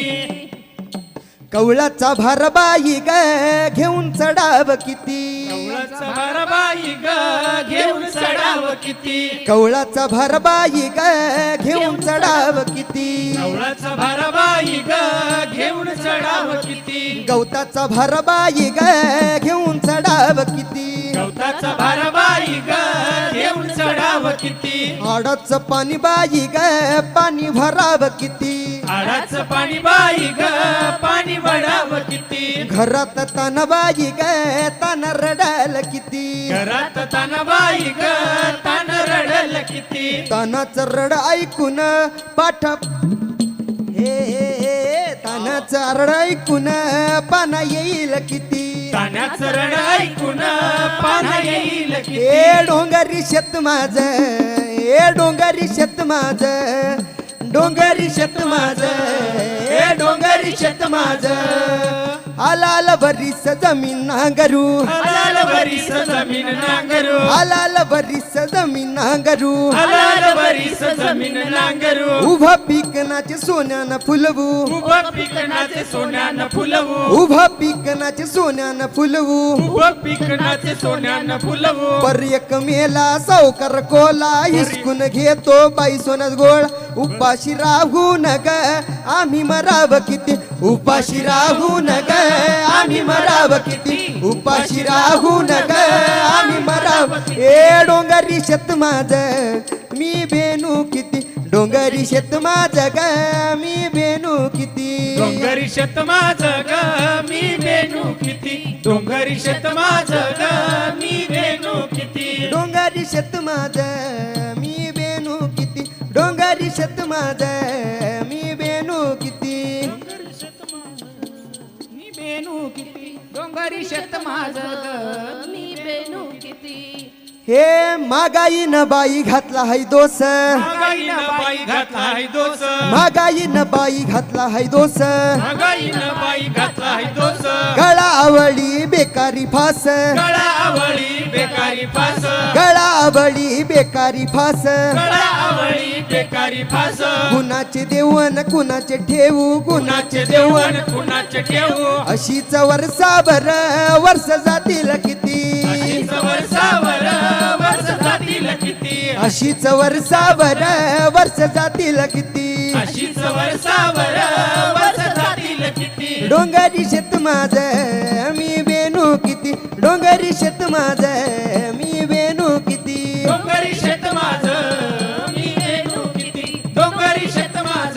कवळाचा भारबाई ग घेऊन चढाव किती, कवळाचा भारबाई ग घेऊन चढाव किती, कवळाचा भारबाई ग घेऊन चढाव किती, कवळाचा भारबाई ग घेऊन चढाव किती, गवताचा भारबाई ग घेऊन चढाव किती, गवताचा भारबाई ग घेऊन चढाव किती, आडाचं पाणी बाई ग पाणी भराव किती, आडाचं पाणी बाई ग पाणी भराव किती, घरात तानबाई ग तान रडाल किती, घरात तानबाई ग तान रडल किती, तानाचं रड ऐकून पाठ हे तानाचं रड ऐकून पाना येईल किती, तान्याचं रड ऐकून पाना येईल किती. ए डोंगरी शेत माझ, ए डोंगरी शेत माझ, डोंगरी शेत माझ, ए डोंगरी शेत माझ, आलाल बरीस जमीन नांगरू, आलाल बरीस जमीन नांगरू, आलाल बरीस जमीन नांगरू, आलाल बरीस जमीन नांगरू, उभा पिकनाचे सोन्यानं फुलवू, उभं पिकनाचे सोन्यानं फुलवू, उभा पिकनाचे सोन्यानं फुलवू, उभं पिकनाचे सोन्यानं फुलवू. पर एक मेला सावकार कोला हिसकून घेतो बाई सोनच गोळ, उपाशी राहू नग आम्ही मराव किती, उपाशी राहू नग आम्ही मराव किती, उपाशी राहू नग आम्ही मराव. ए डोंगरी शेत माझ मी बेनू किती, डोंगरी शेत माझ ग मी बेनू किती, डोंगरी शेत माझ ग मी बेनू किती, डोंगरी शेत माझ ग मी बेनू किती, डोंगरी शेत माझ मी बेनू किती, डोंगरी शेत माझ मी बेनू किती, बेनू किती, डोंगरी शेत माझ मी बेनू किती. हे मागाईन बाई घातला हाय दोस, महागाईनं बाई घातला हाय दोस, मागाईन बाई घातला हाय दोस, महागाईनं बाई घातला हाय दोस, गळा आवळी बेकारी फास, गळा आवळी बेकारी फास, गळा आवळी बेकारी फास, गळा आवळी बेकारी फास, कुणाचे देवण कुणाचे ठेवू, कुणाचे देवण कुणाचे ठेवू, अशीच वर्षाभर वर्ष जातील किती, अशीच वर्षावर वर्ष जातील किती, अशीच वर्षाभर वर्ष जातील किती, अशीच वर्षावर वर्ष जातील किती. डोंगरी शेत माझ मी बेनू किती, डोंगरी शेत माझ मी बेनू किती, डोंगरी शेत माझ मी बेनू किती, डोंगरी शेत माझ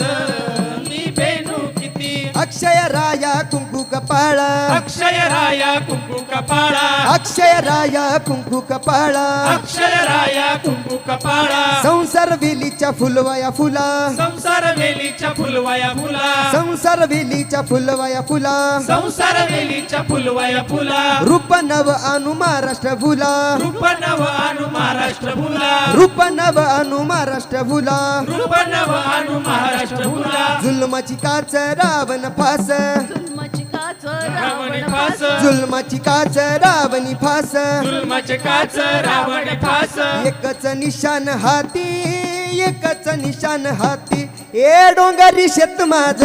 मी बेनू किती. अक्षय राया कुंकू कपाळा, अक्षय राया कुंकू कपाळा, अक्षय राया कुंकू कपाळा, अक्षय राया कुंकू कपाळा, संसार वेलीच्या फुलवाया फुला, संसार वेलीच्या फुलवाया फुला, संसार वेलीच्या फुलवाया फुला, संसार वेलीच्या फुलवाया फुला, रूप नव आणू महाराष्ट्र फुला, रूप नव आणू महाराष्ट्र फुला, रूप नव आणू महाराष्ट्र फुला, रूप नव आणू महाराष्ट्र फुला, जुलमाची काच रावण फास, जुलमाची काच रावण फास, जुलमाची काच रावणी फास, जुलमाचे काच रावण फास, एकच निशान हाती, एकच निशान हाती. ए डोंगरी शेत माझ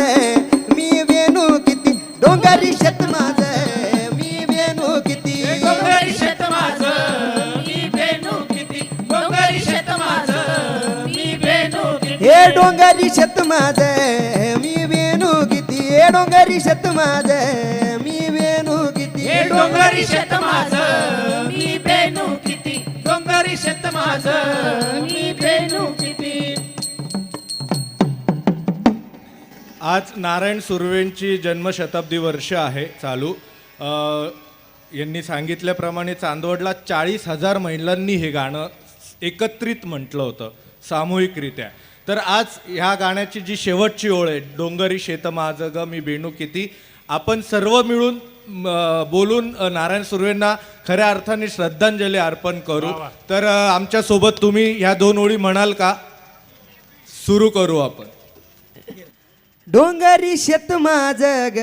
मी बेनू किती, डोंगरी शेत माझ मी बेनू किती, डोंगरी शेत माझ मी बेनू किती, डोंगरी शेत माझ मी बेनू किती. हे डोंगरी शेत माझ मी बेनू किती, हे डोंगरी शेत माझ मी बेनू किती, हे डोंगरी शेत माझ मी बेनू किती, डोंगरी शेत माझ मी बेनू किती. आज नारायण सुर्वेंची जन्मशताब्दी वर्ष आहे चालू. यांनी सांगितल्याप्रमाणे चांदवडला 40,000 महिलांनी हे गाणं एकत्रित म्हटलं होतं सामूहिकरित्या. तर आज ह्या गाण्याची जी शेवटची ओळ आहे, डोंगरी शेत माझं ग मी बेणू किती, आपण सर्व मिळून बोलून नारायण सुर्वेंना खऱ्या अर्थाने श्रद्धांजली अर्पण करू. तर आमच्यासोबत तुम्ही ह्या 2 ओळी म्हणाल का? सुरू करू आपण. डोंगरी शेत माझं ग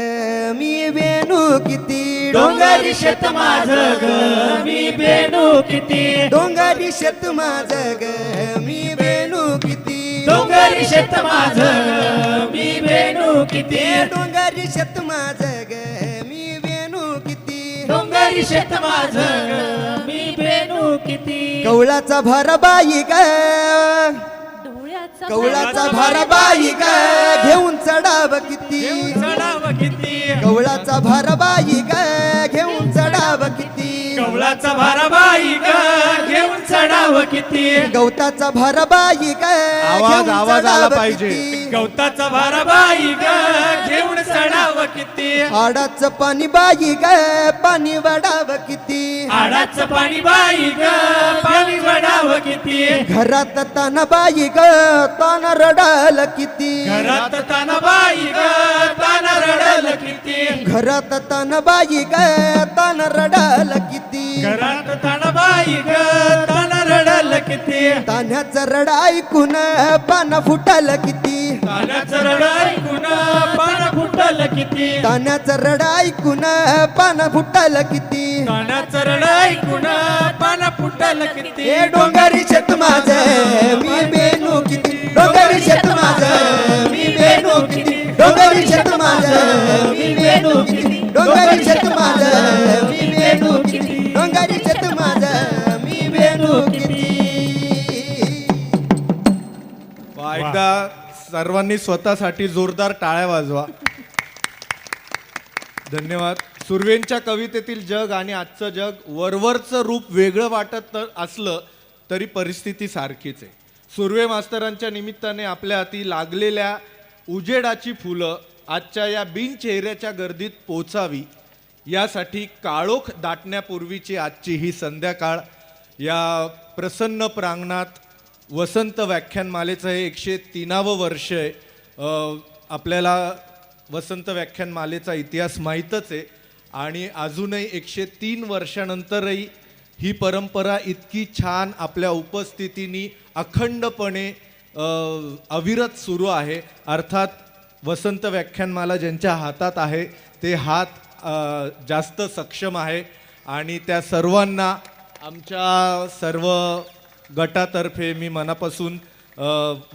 मी बेणू किती, डोंगरी शेत माझं ग मी बेणू किती, डोंगरी शेत माझं ग मी बेणू किती, डोंगरी शेत माझं मी बेणू किती, डोंगरी शेत माझं ग मी बेणू किती, डोंगरी शेत माझं मी बेणू किती, कवळाचा भरबाई ग, कवळाचा भरबाई ग घेऊन चढाव किती, कवळाचा भरबाई ग घेऊन चढाव किती, कवळाचा भरबाई ग घेऊन चढाव किती, गवताचा भरबाई ग आवाज आला पाहिजे. गवताचा भरबाई ग घेऊन चढाव किती, आडाचं पाणी बाई ग पाणी वडाव किती, आडाचं पाणी बाई ग पाणी वडाव किती, घरात ताना बाई ग तान रडाल किती, घरात ताना बाई ग तान रडल किती, घरात ताना बाई ग तान रडाल किती, घरात ताना बाई ग तान रडल किती, तान्याचं रड ऐकून पान फुटाल किती, तान्याचं रड ऐकून पान फुटल किती, तान्याचं रड ऐकून पान फुटाल किती, तान्याचं रड ऐकून पान फुटल किती, हे डोंगरी शेत माझं मी बेणू किती, डोंगरी शेत माझं मी बेणू किती, डोंगरी शेत माझं मी बेणू किती, डोंगरी शेत माझं मी बेणू किती, डोंगरी शेत माझं मी बेणू किती. एकदा सर्वांनी स्वतःसाठी जोरदार टाळ्या वाजवा. धन्यवाद. सुर्वेंच्या कवितेतील जग आणि आजचं जग वरवरचं रूप वेगळं वाटत असलं तरी परिस्थिती सारखीच आहे. सुर्वे मास्तरांच्या निमित्ताने आपल्या हाती लागलेल्या उजेडाची फुलं आजच्या या बिनचेहऱ्याच्या गर्दीत पोचावी यासाठी काळोख दाटण्यापूर्वीची आजची ही संध्याकाळ या प्रसन्न प्रांगणात वसंत व्याख्यानमालेचं हे 103वं वर्ष आहे. आपल्याला वसंत व्याख्यानमालेचा इतिहास माहीतच आहे आणि अजूनही 103 वर्षानंतरही ही परंपरा इतकी छान आपल्या उपस्थितीने अखंडपणे अविरत सुरू आहे. अर्थात वसंत व्याख्यानमाला ज्यांच्या हातात आहे ते हात जास्त सक्षम आहे आणि त्या सर्वांना आमच्या सर्व गटातर्फे मी मनापासून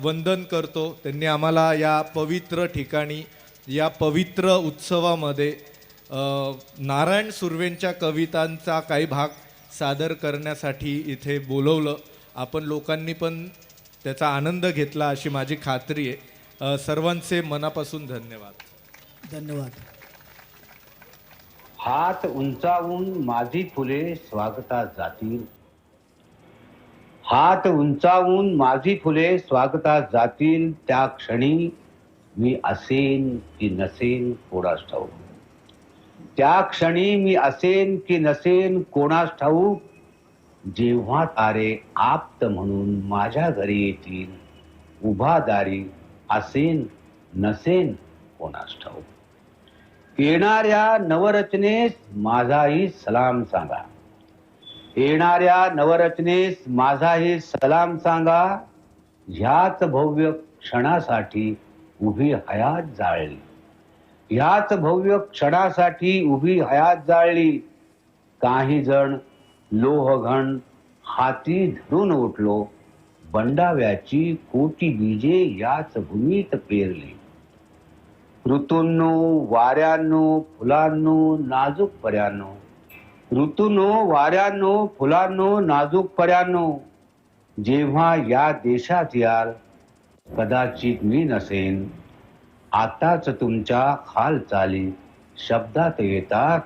वंदन करतो. त्यांनी आम्हाला या पवित्र ठिकाणी या पवित्र उत्सवामध्ये नारायण सुर्वेंच्या कवितांचा काही भाग सादर करण्यासाठी इथे बोलवलं. आपण लोकांनी पण त्याचा आनंद घेतला अशी माझी खात्री आहे. सर्वांचे मनापासून धन्यवाद. धन्यवाद. हात उंचावून माझी फुले स्वागतात जातील, हात उंचावून माझी फुले स्वागतात जातील, त्या क्षणी मी असेन की नसेन कोणास ठाऊक, त्या क्षणी मी असेन की नसेन कोणास ठाऊक, जेव्हा तारे आप्त म्हणून माझ्या घरी येतील, उभा दारी असेन नसेन कोणास ठाऊक. येणाऱ्या नवरचनेस माझाही सलाम सांगा, येणाऱ्या नवरचनेस माझाही सलाम सांगा, ह्याच भव्य क्षणासाठी उभी हयात जाळली, ह्याच भव्य क्षणासाठी उभी हयात जाळली. काही जण लोहघन हाती धरून उठलो, बंडाव्याची कोटी बीजे याच भूमीत पेरली. ऋतूंनो वाऱ्यांनो फुलांनो नाजूक पर्यांनो, ऋतूंनो वाऱ्यांनो फुलांनो नाजूक पर्यांनो, जेव्हा या देशात याल कदाचित मी नसेन, आताच तुमच्या हालचाली शब्दात येतात,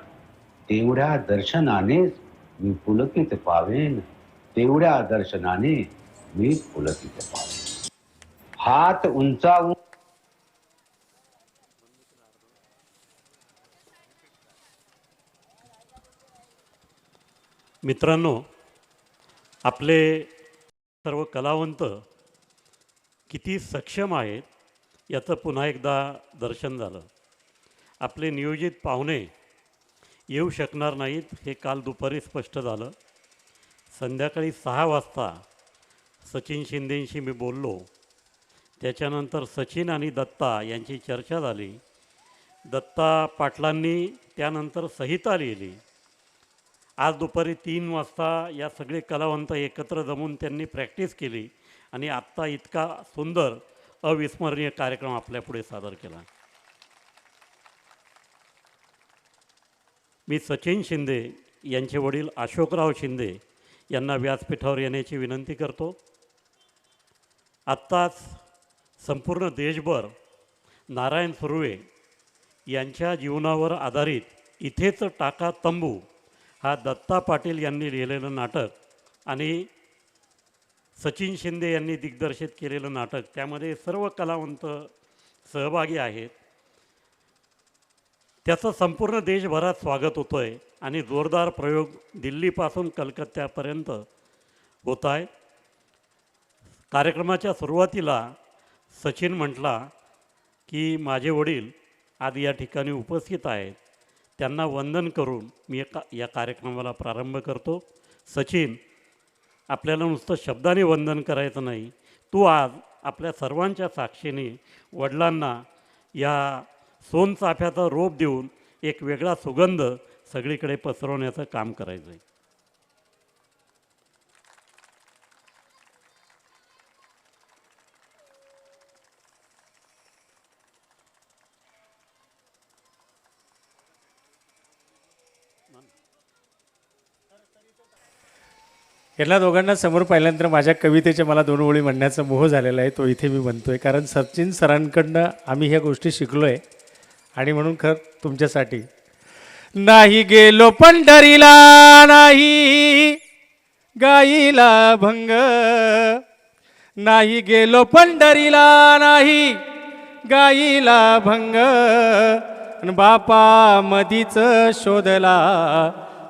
तेवढ्या दर्शनानेच मी पुलकित पावेन, तेवढ्या दर्शनाने मी पुलकित पावेन. हात उंचावून मित्रांनो, आपले सर्व कलावंत किती सक्षम आहेत याचं पुन्हा एकदा दर्शन झालं. आपले नियोजित पाहुणे येऊ शकणार नाहीत हे काल दुपारी स्पष्ट झालं. संध्याकाळी 6 वाजता सचिन शिंदेंशी मी बोललो. त्याच्यानंतर सचिन आणि दत्ता यांची चर्चा झाली. दत्ता पाटलांनी त्यानंतर संहिता लिहिली. आज दुपारी 3 वाजता या सगळे कलावंत एकत्र जमून त्यांनी प्रॅक्टिस केली आणि आत्ता इतका सुंदर अविस्मरणीय कार्यक्रम आपल्यापुढे सादर केला. मी सचिन शिंदे यांचे वडील अशोकराव शिंदे यांना व्यासपीठावर येण्याची विनंती करतो. आत्ताच संपूर्ण देशभर नारायण सुर्वे यांच्या जीवनावर आधारित इथेच टाका तंबू हा दत्ता पाटील यांनी लिहिलेलं नाटक आणि सचिन शिंदे यांनी दिग्दर्शित केलेलं नाटक, त्यामध्ये सर्व कलावंत सहभागी आहेत. त्याचं संपूर्ण देशभरात स्वागत होतं आहे आणि जोरदार प्रयोग दिल्लीपासून कलकत्त्यापर्यंत होत आहे. कार्यक्रमाच्या सुरुवातीला सचिन म्हटला की माझे वडील आज या ठिकाणी उपस्थित आहेत, त्यांना वंदन करून मी या कार्यक्रमाला प्रारंभ करतो. सचिन, आपल्याला नुसतं शब्दाने वंदन करायचं नाही, तू आज आपल्या सर्वांच्या साक्षीने वडिलांना या सोनचाफ्याचा रोप देऊन एक वेगळा सुगंध सगळीकडे पसरवण्याचं काम करायचं आहे. यांना दोघांना समोर पाहिल्यानंतर माझ्या कवितेच्या मला 2 ओळी म्हणण्याचा मोह झालेला आहे, तो इथे मी म्हणतो आहे. कारण सचिन सरांकडनं आम्ही ह्या गोष्टी शिकलो आहे आणि म्हणून खरं तुमच्यासाठी. नाही गेलो पंढरीला, नाही गाईला भंग, नाही गेलो पंढरीला, नाही गाईला भंग, बापा मधीच शोधला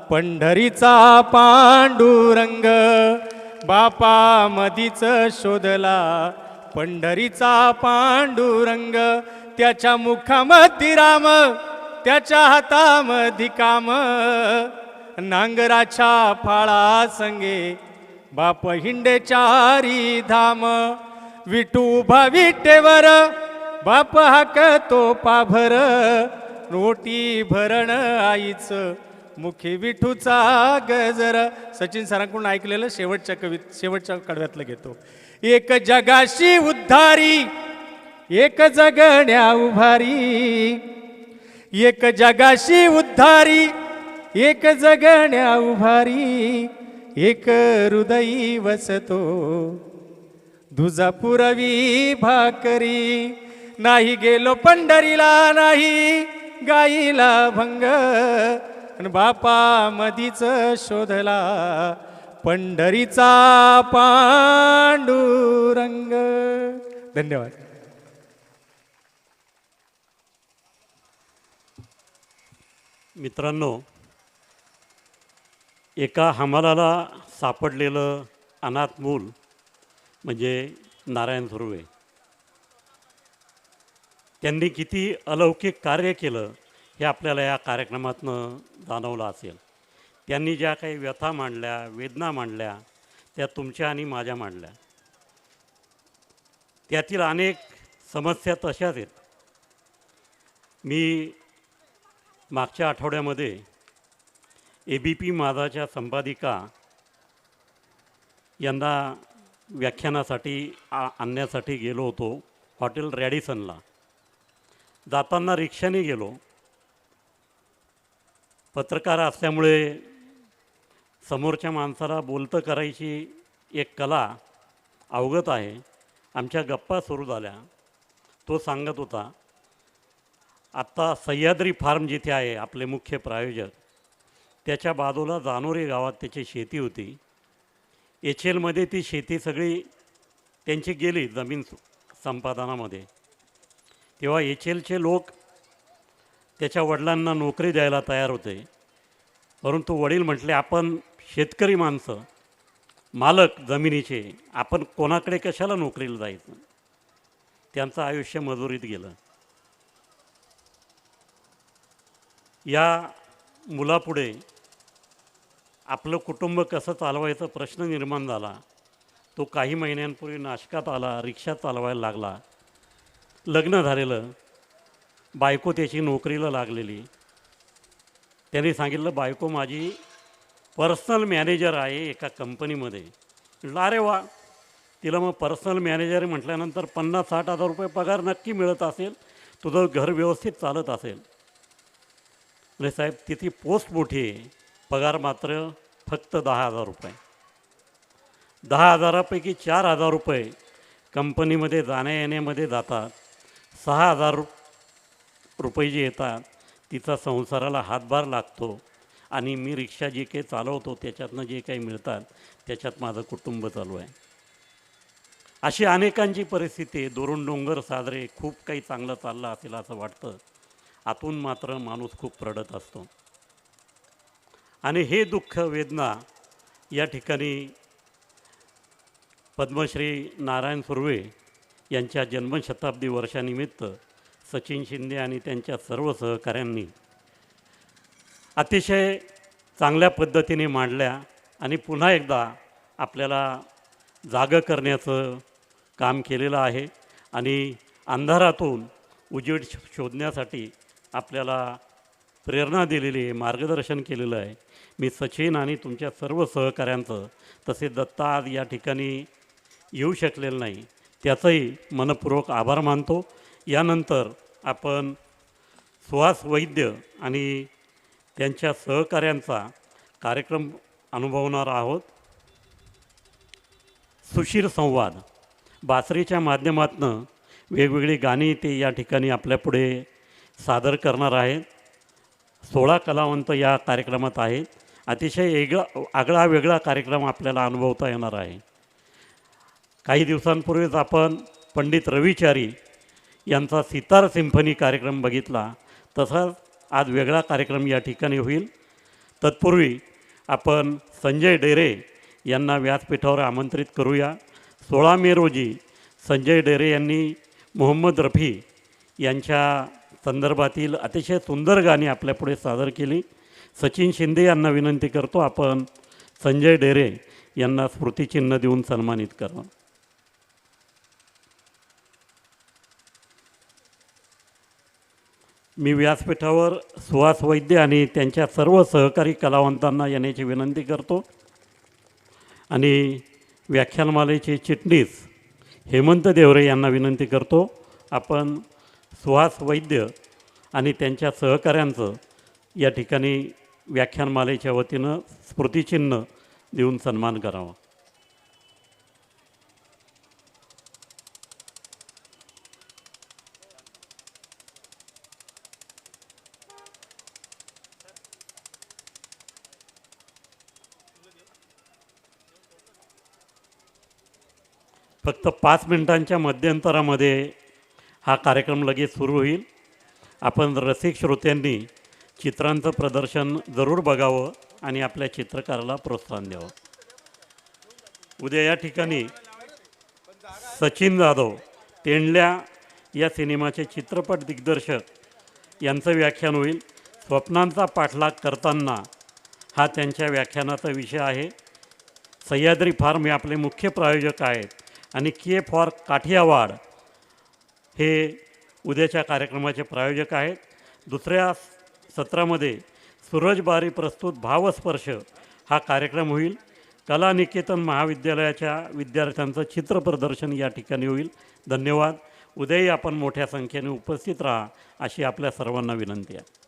पंढरीचा पांडुरंग, बापा मधीच शोधला पंढरीचा पांडुरंग, त्याच्या मुखामध्ये राम, त्याच्या हातामध्ये काम, नांगराच्या फाळा संगे बाप हिंडे 4 धाम, विठू उभा विटेवर बाप हाकतो पाभर, रोटी भरण आईच मुखी विठूचा गजर. सचिन सरांकडून ऐकलेलं शेवटच्या कडव्यातलं घेतो. एक जगाशी उद्धारी, एक जगण्या उभारी, एक जगाशी उद्धारी, एक जगण्या उभारी, एक हृदयी वसतो दुजा पुरवी भाकरी, नाही गेलो पंढरीला, नाही गाईला भंग, बापा मधीच शोधला पंढरीचा पांडुरंग. धन्यवाद. मित्रांनो, एका हमालाला सापडलेलं अनाथ मूल म्हणजे नारायण सुर्वे. त्यांनी किती अलौकिक कार्य केलं हे आपल्याला या कार्यक्रमातनं जाणवलं असेल. त्यांनी ज्या काही व्यथा मांडल्या, वेदना मांडल्या, त्या तुमच्या आणि माझ्या मांडल्या. त्यातील अनेक समस्या तशाच आहेत. मी मागच्या आठवड्यामध्ये ABP माझाच्या संपादिका यांना व्याख्यानासाठी आणण्यासाठी गेलो होतो हॉटेल रॅडिसनला. जाताना रिक्षाने गेलो. पत्रकार असल्यामुळे समोरच्या माणसाला बोलतं करायची एक कला अवगत आहे. आमच्या गप्पा सुरू झाल्या. तो सांगत होता, आत्ता सह्याद्री फार्म जिथे आहे आपले मुख्य प्रायोजक, त्याच्या बाजूला जानोरी गावात त्याची शेती होती. HLमध्ये ती शेती सगळी त्यांची गेली जमीन संपादनामध्ये. तेव्हा HLचे लोक त्याच्या वडिलांना नोकरी द्यायला तयार होते, परंतु वडील म्हटले आपण शेतकरी माणसं, मालक जमिनीचे, आपण कोणाकडे कशाला नोकरीला जायचं? त्यांचं आयुष्य मजुरीत गेलं. या मुलापुढे आपलं कुटुंब कसं चालवायचा प्रश्न निर्माण झाला. तो काही महिन्यांपूर्वी नाशकात आला, रिक्षा चालवायला लागला. लग्न झालेलं, बायको त्याची नोकरीला लागलेली. त्यांनी सांगितलं बायको माझी पर्सनल मॅनेजर आहे एका कंपनीमध्ये. म्हटलं अरे वा, तिला मग पर्सनल मॅनेजर म्हटल्यानंतर 50-60 हजार रुपये पगार नक्की मिळत असेल, तुझं घर व्यवस्थित चालत असेल. म्हणजे साहेब तिथे पोस्ट मोठी आहे, पगार मात्र फक्त 10,000 रुपये. 10,000पैकी 4,000 रुपये कंपनीमध्ये जाण्या येण्यामध्ये जातात. 6,000 रुपये जे येतात तिचा संसाराला हातभार लागतो आणि मी रिक्षा जी काही चालवतो त्याच्यातनं जे काही मिळतात त्याच्यात माझं कुटुंब चालू आहे. अशी अनेकांची परिस्थिती आहे. दुरून डोंगर साजरे, खूप काही चांगलं चाललं असेल असं वाटतं. आतून मात्र माणूस खूप रडत असतो. आणि हे दुःख वेदना या ठिकाणी पद्मश्री नारायण सुर्वे यांच्या जन्मशताब्दी वर्षानिमित्त सचिन शिंदे आणि त्यांच्या सर्व सहकाऱ्यांनी अतिशय चांगल्या पद्धतीने मांडल्या आणि पुन्हा एकदा आपल्याला जागं करण्याचं काम केलेलं आहे. आणि अंधारातून उजेड शोधण्यासाठी आपल्याला प्रेरणा दिलेली आहे, मार्गदर्शन केलेलं आहे. मी सचिन आणि तुमच्या सर्व सहकाऱ्यांचं, तसेच दत्ता आज या ठिकाणी येऊ शकलेलं नाही, त्याचंही मनपूर्वक आभार मानतो. यानंतर आपण सुहास वैद्य आणि त्यांच्या सहकाऱ्यांचा कार्यक्रम अनुभवणार आहोत. सुशील संवाद बासरीच्या माध्यमातून वेगवेगळी गाणी ते या ठिकाणी आपल्यापुढे सादर करणार आहेत. 16 कलावंत या कार्यक्रमात आहेत. अतिशय आगळा वेगळा कार्यक्रम आपल्याला अनुभवता येणार आहे. काही दिवसांपूर्वीच आपण पंडित रविचारी यांचा सितार सिम्फनी कार्यक्रम बघितला. तसाच आज वेगळा कार्यक्रम या ठिकाणी होईल. तत्पूर्वी आपण संजय डेरे यांना व्यासपीठावर आमंत्रित करूया. 16 मे रोजी संजय डेरे यांनी मोहम्मद रफी यांच्या संदर्भातील अतिशय सुंदर गाणी आपल्यापुढे सादर केली. सचिन शिंदे यांना विनंती करतो आपण संजय डेरे यांना स्मृतिचिन्ह देऊन सन्मानित करावं. मी व्यासपीठावर सुहास वैद्य आणि त्यांच्या सर्व सहकारी कलावंतांना येण्याची विनंती करतो. आणि व्याख्यानमालेचे चिटणीस हेमंत देवरे यांना विनंती करतो आपण सुहास वैद्य आणि त्यांच्या सहकाऱ्यांचं या ठिकाणी व्याख्यानमालेच्या वतीनं स्मृतिचिन्ह देऊन सन्मान करावा. फक्त 5 मिनिटांच्या मध्यंतरामध्ये हा कार्यक्रम लगेच सुरू होईल. आपण रसिक श्रोत्यांनी चित्रांचं प्रदर्शन जरूर बघावं आणि आपल्या चित्रकाराला प्रोत्साहन द्यावं. उद्या या ठिकाणी सचिन जाधव तेंडल्या या सिनेमाचे चित्रपट दिग्दर्शक यांचं व्याख्यान होईल. स्वप्नांचा पाठलाग करताना हा त्यांच्या व्याख्यानाचा विषय आहे. सह्याद्री फार्म हे आपले मुख्य प्रायोजक आहेत आणि के फॉर काठियावाड हे उद्याच्या कार्यक्रमाचे प्रायोजक आहेत. दुसऱ्या सत्रामध्ये सूरज बारी प्रस्तुत भावस्पर्श हा कार्यक्रम होईल. कला निकेतन महाविद्यालयाच्या विद्यार्थ्यांचं चित्रप्रदर्शन या ठिकाणी होईल. धन्यवाद. उद्याही आपण मोठ्या संख्येने उपस्थित राहा अशी आपल्या सर्वांना विनंती आहे.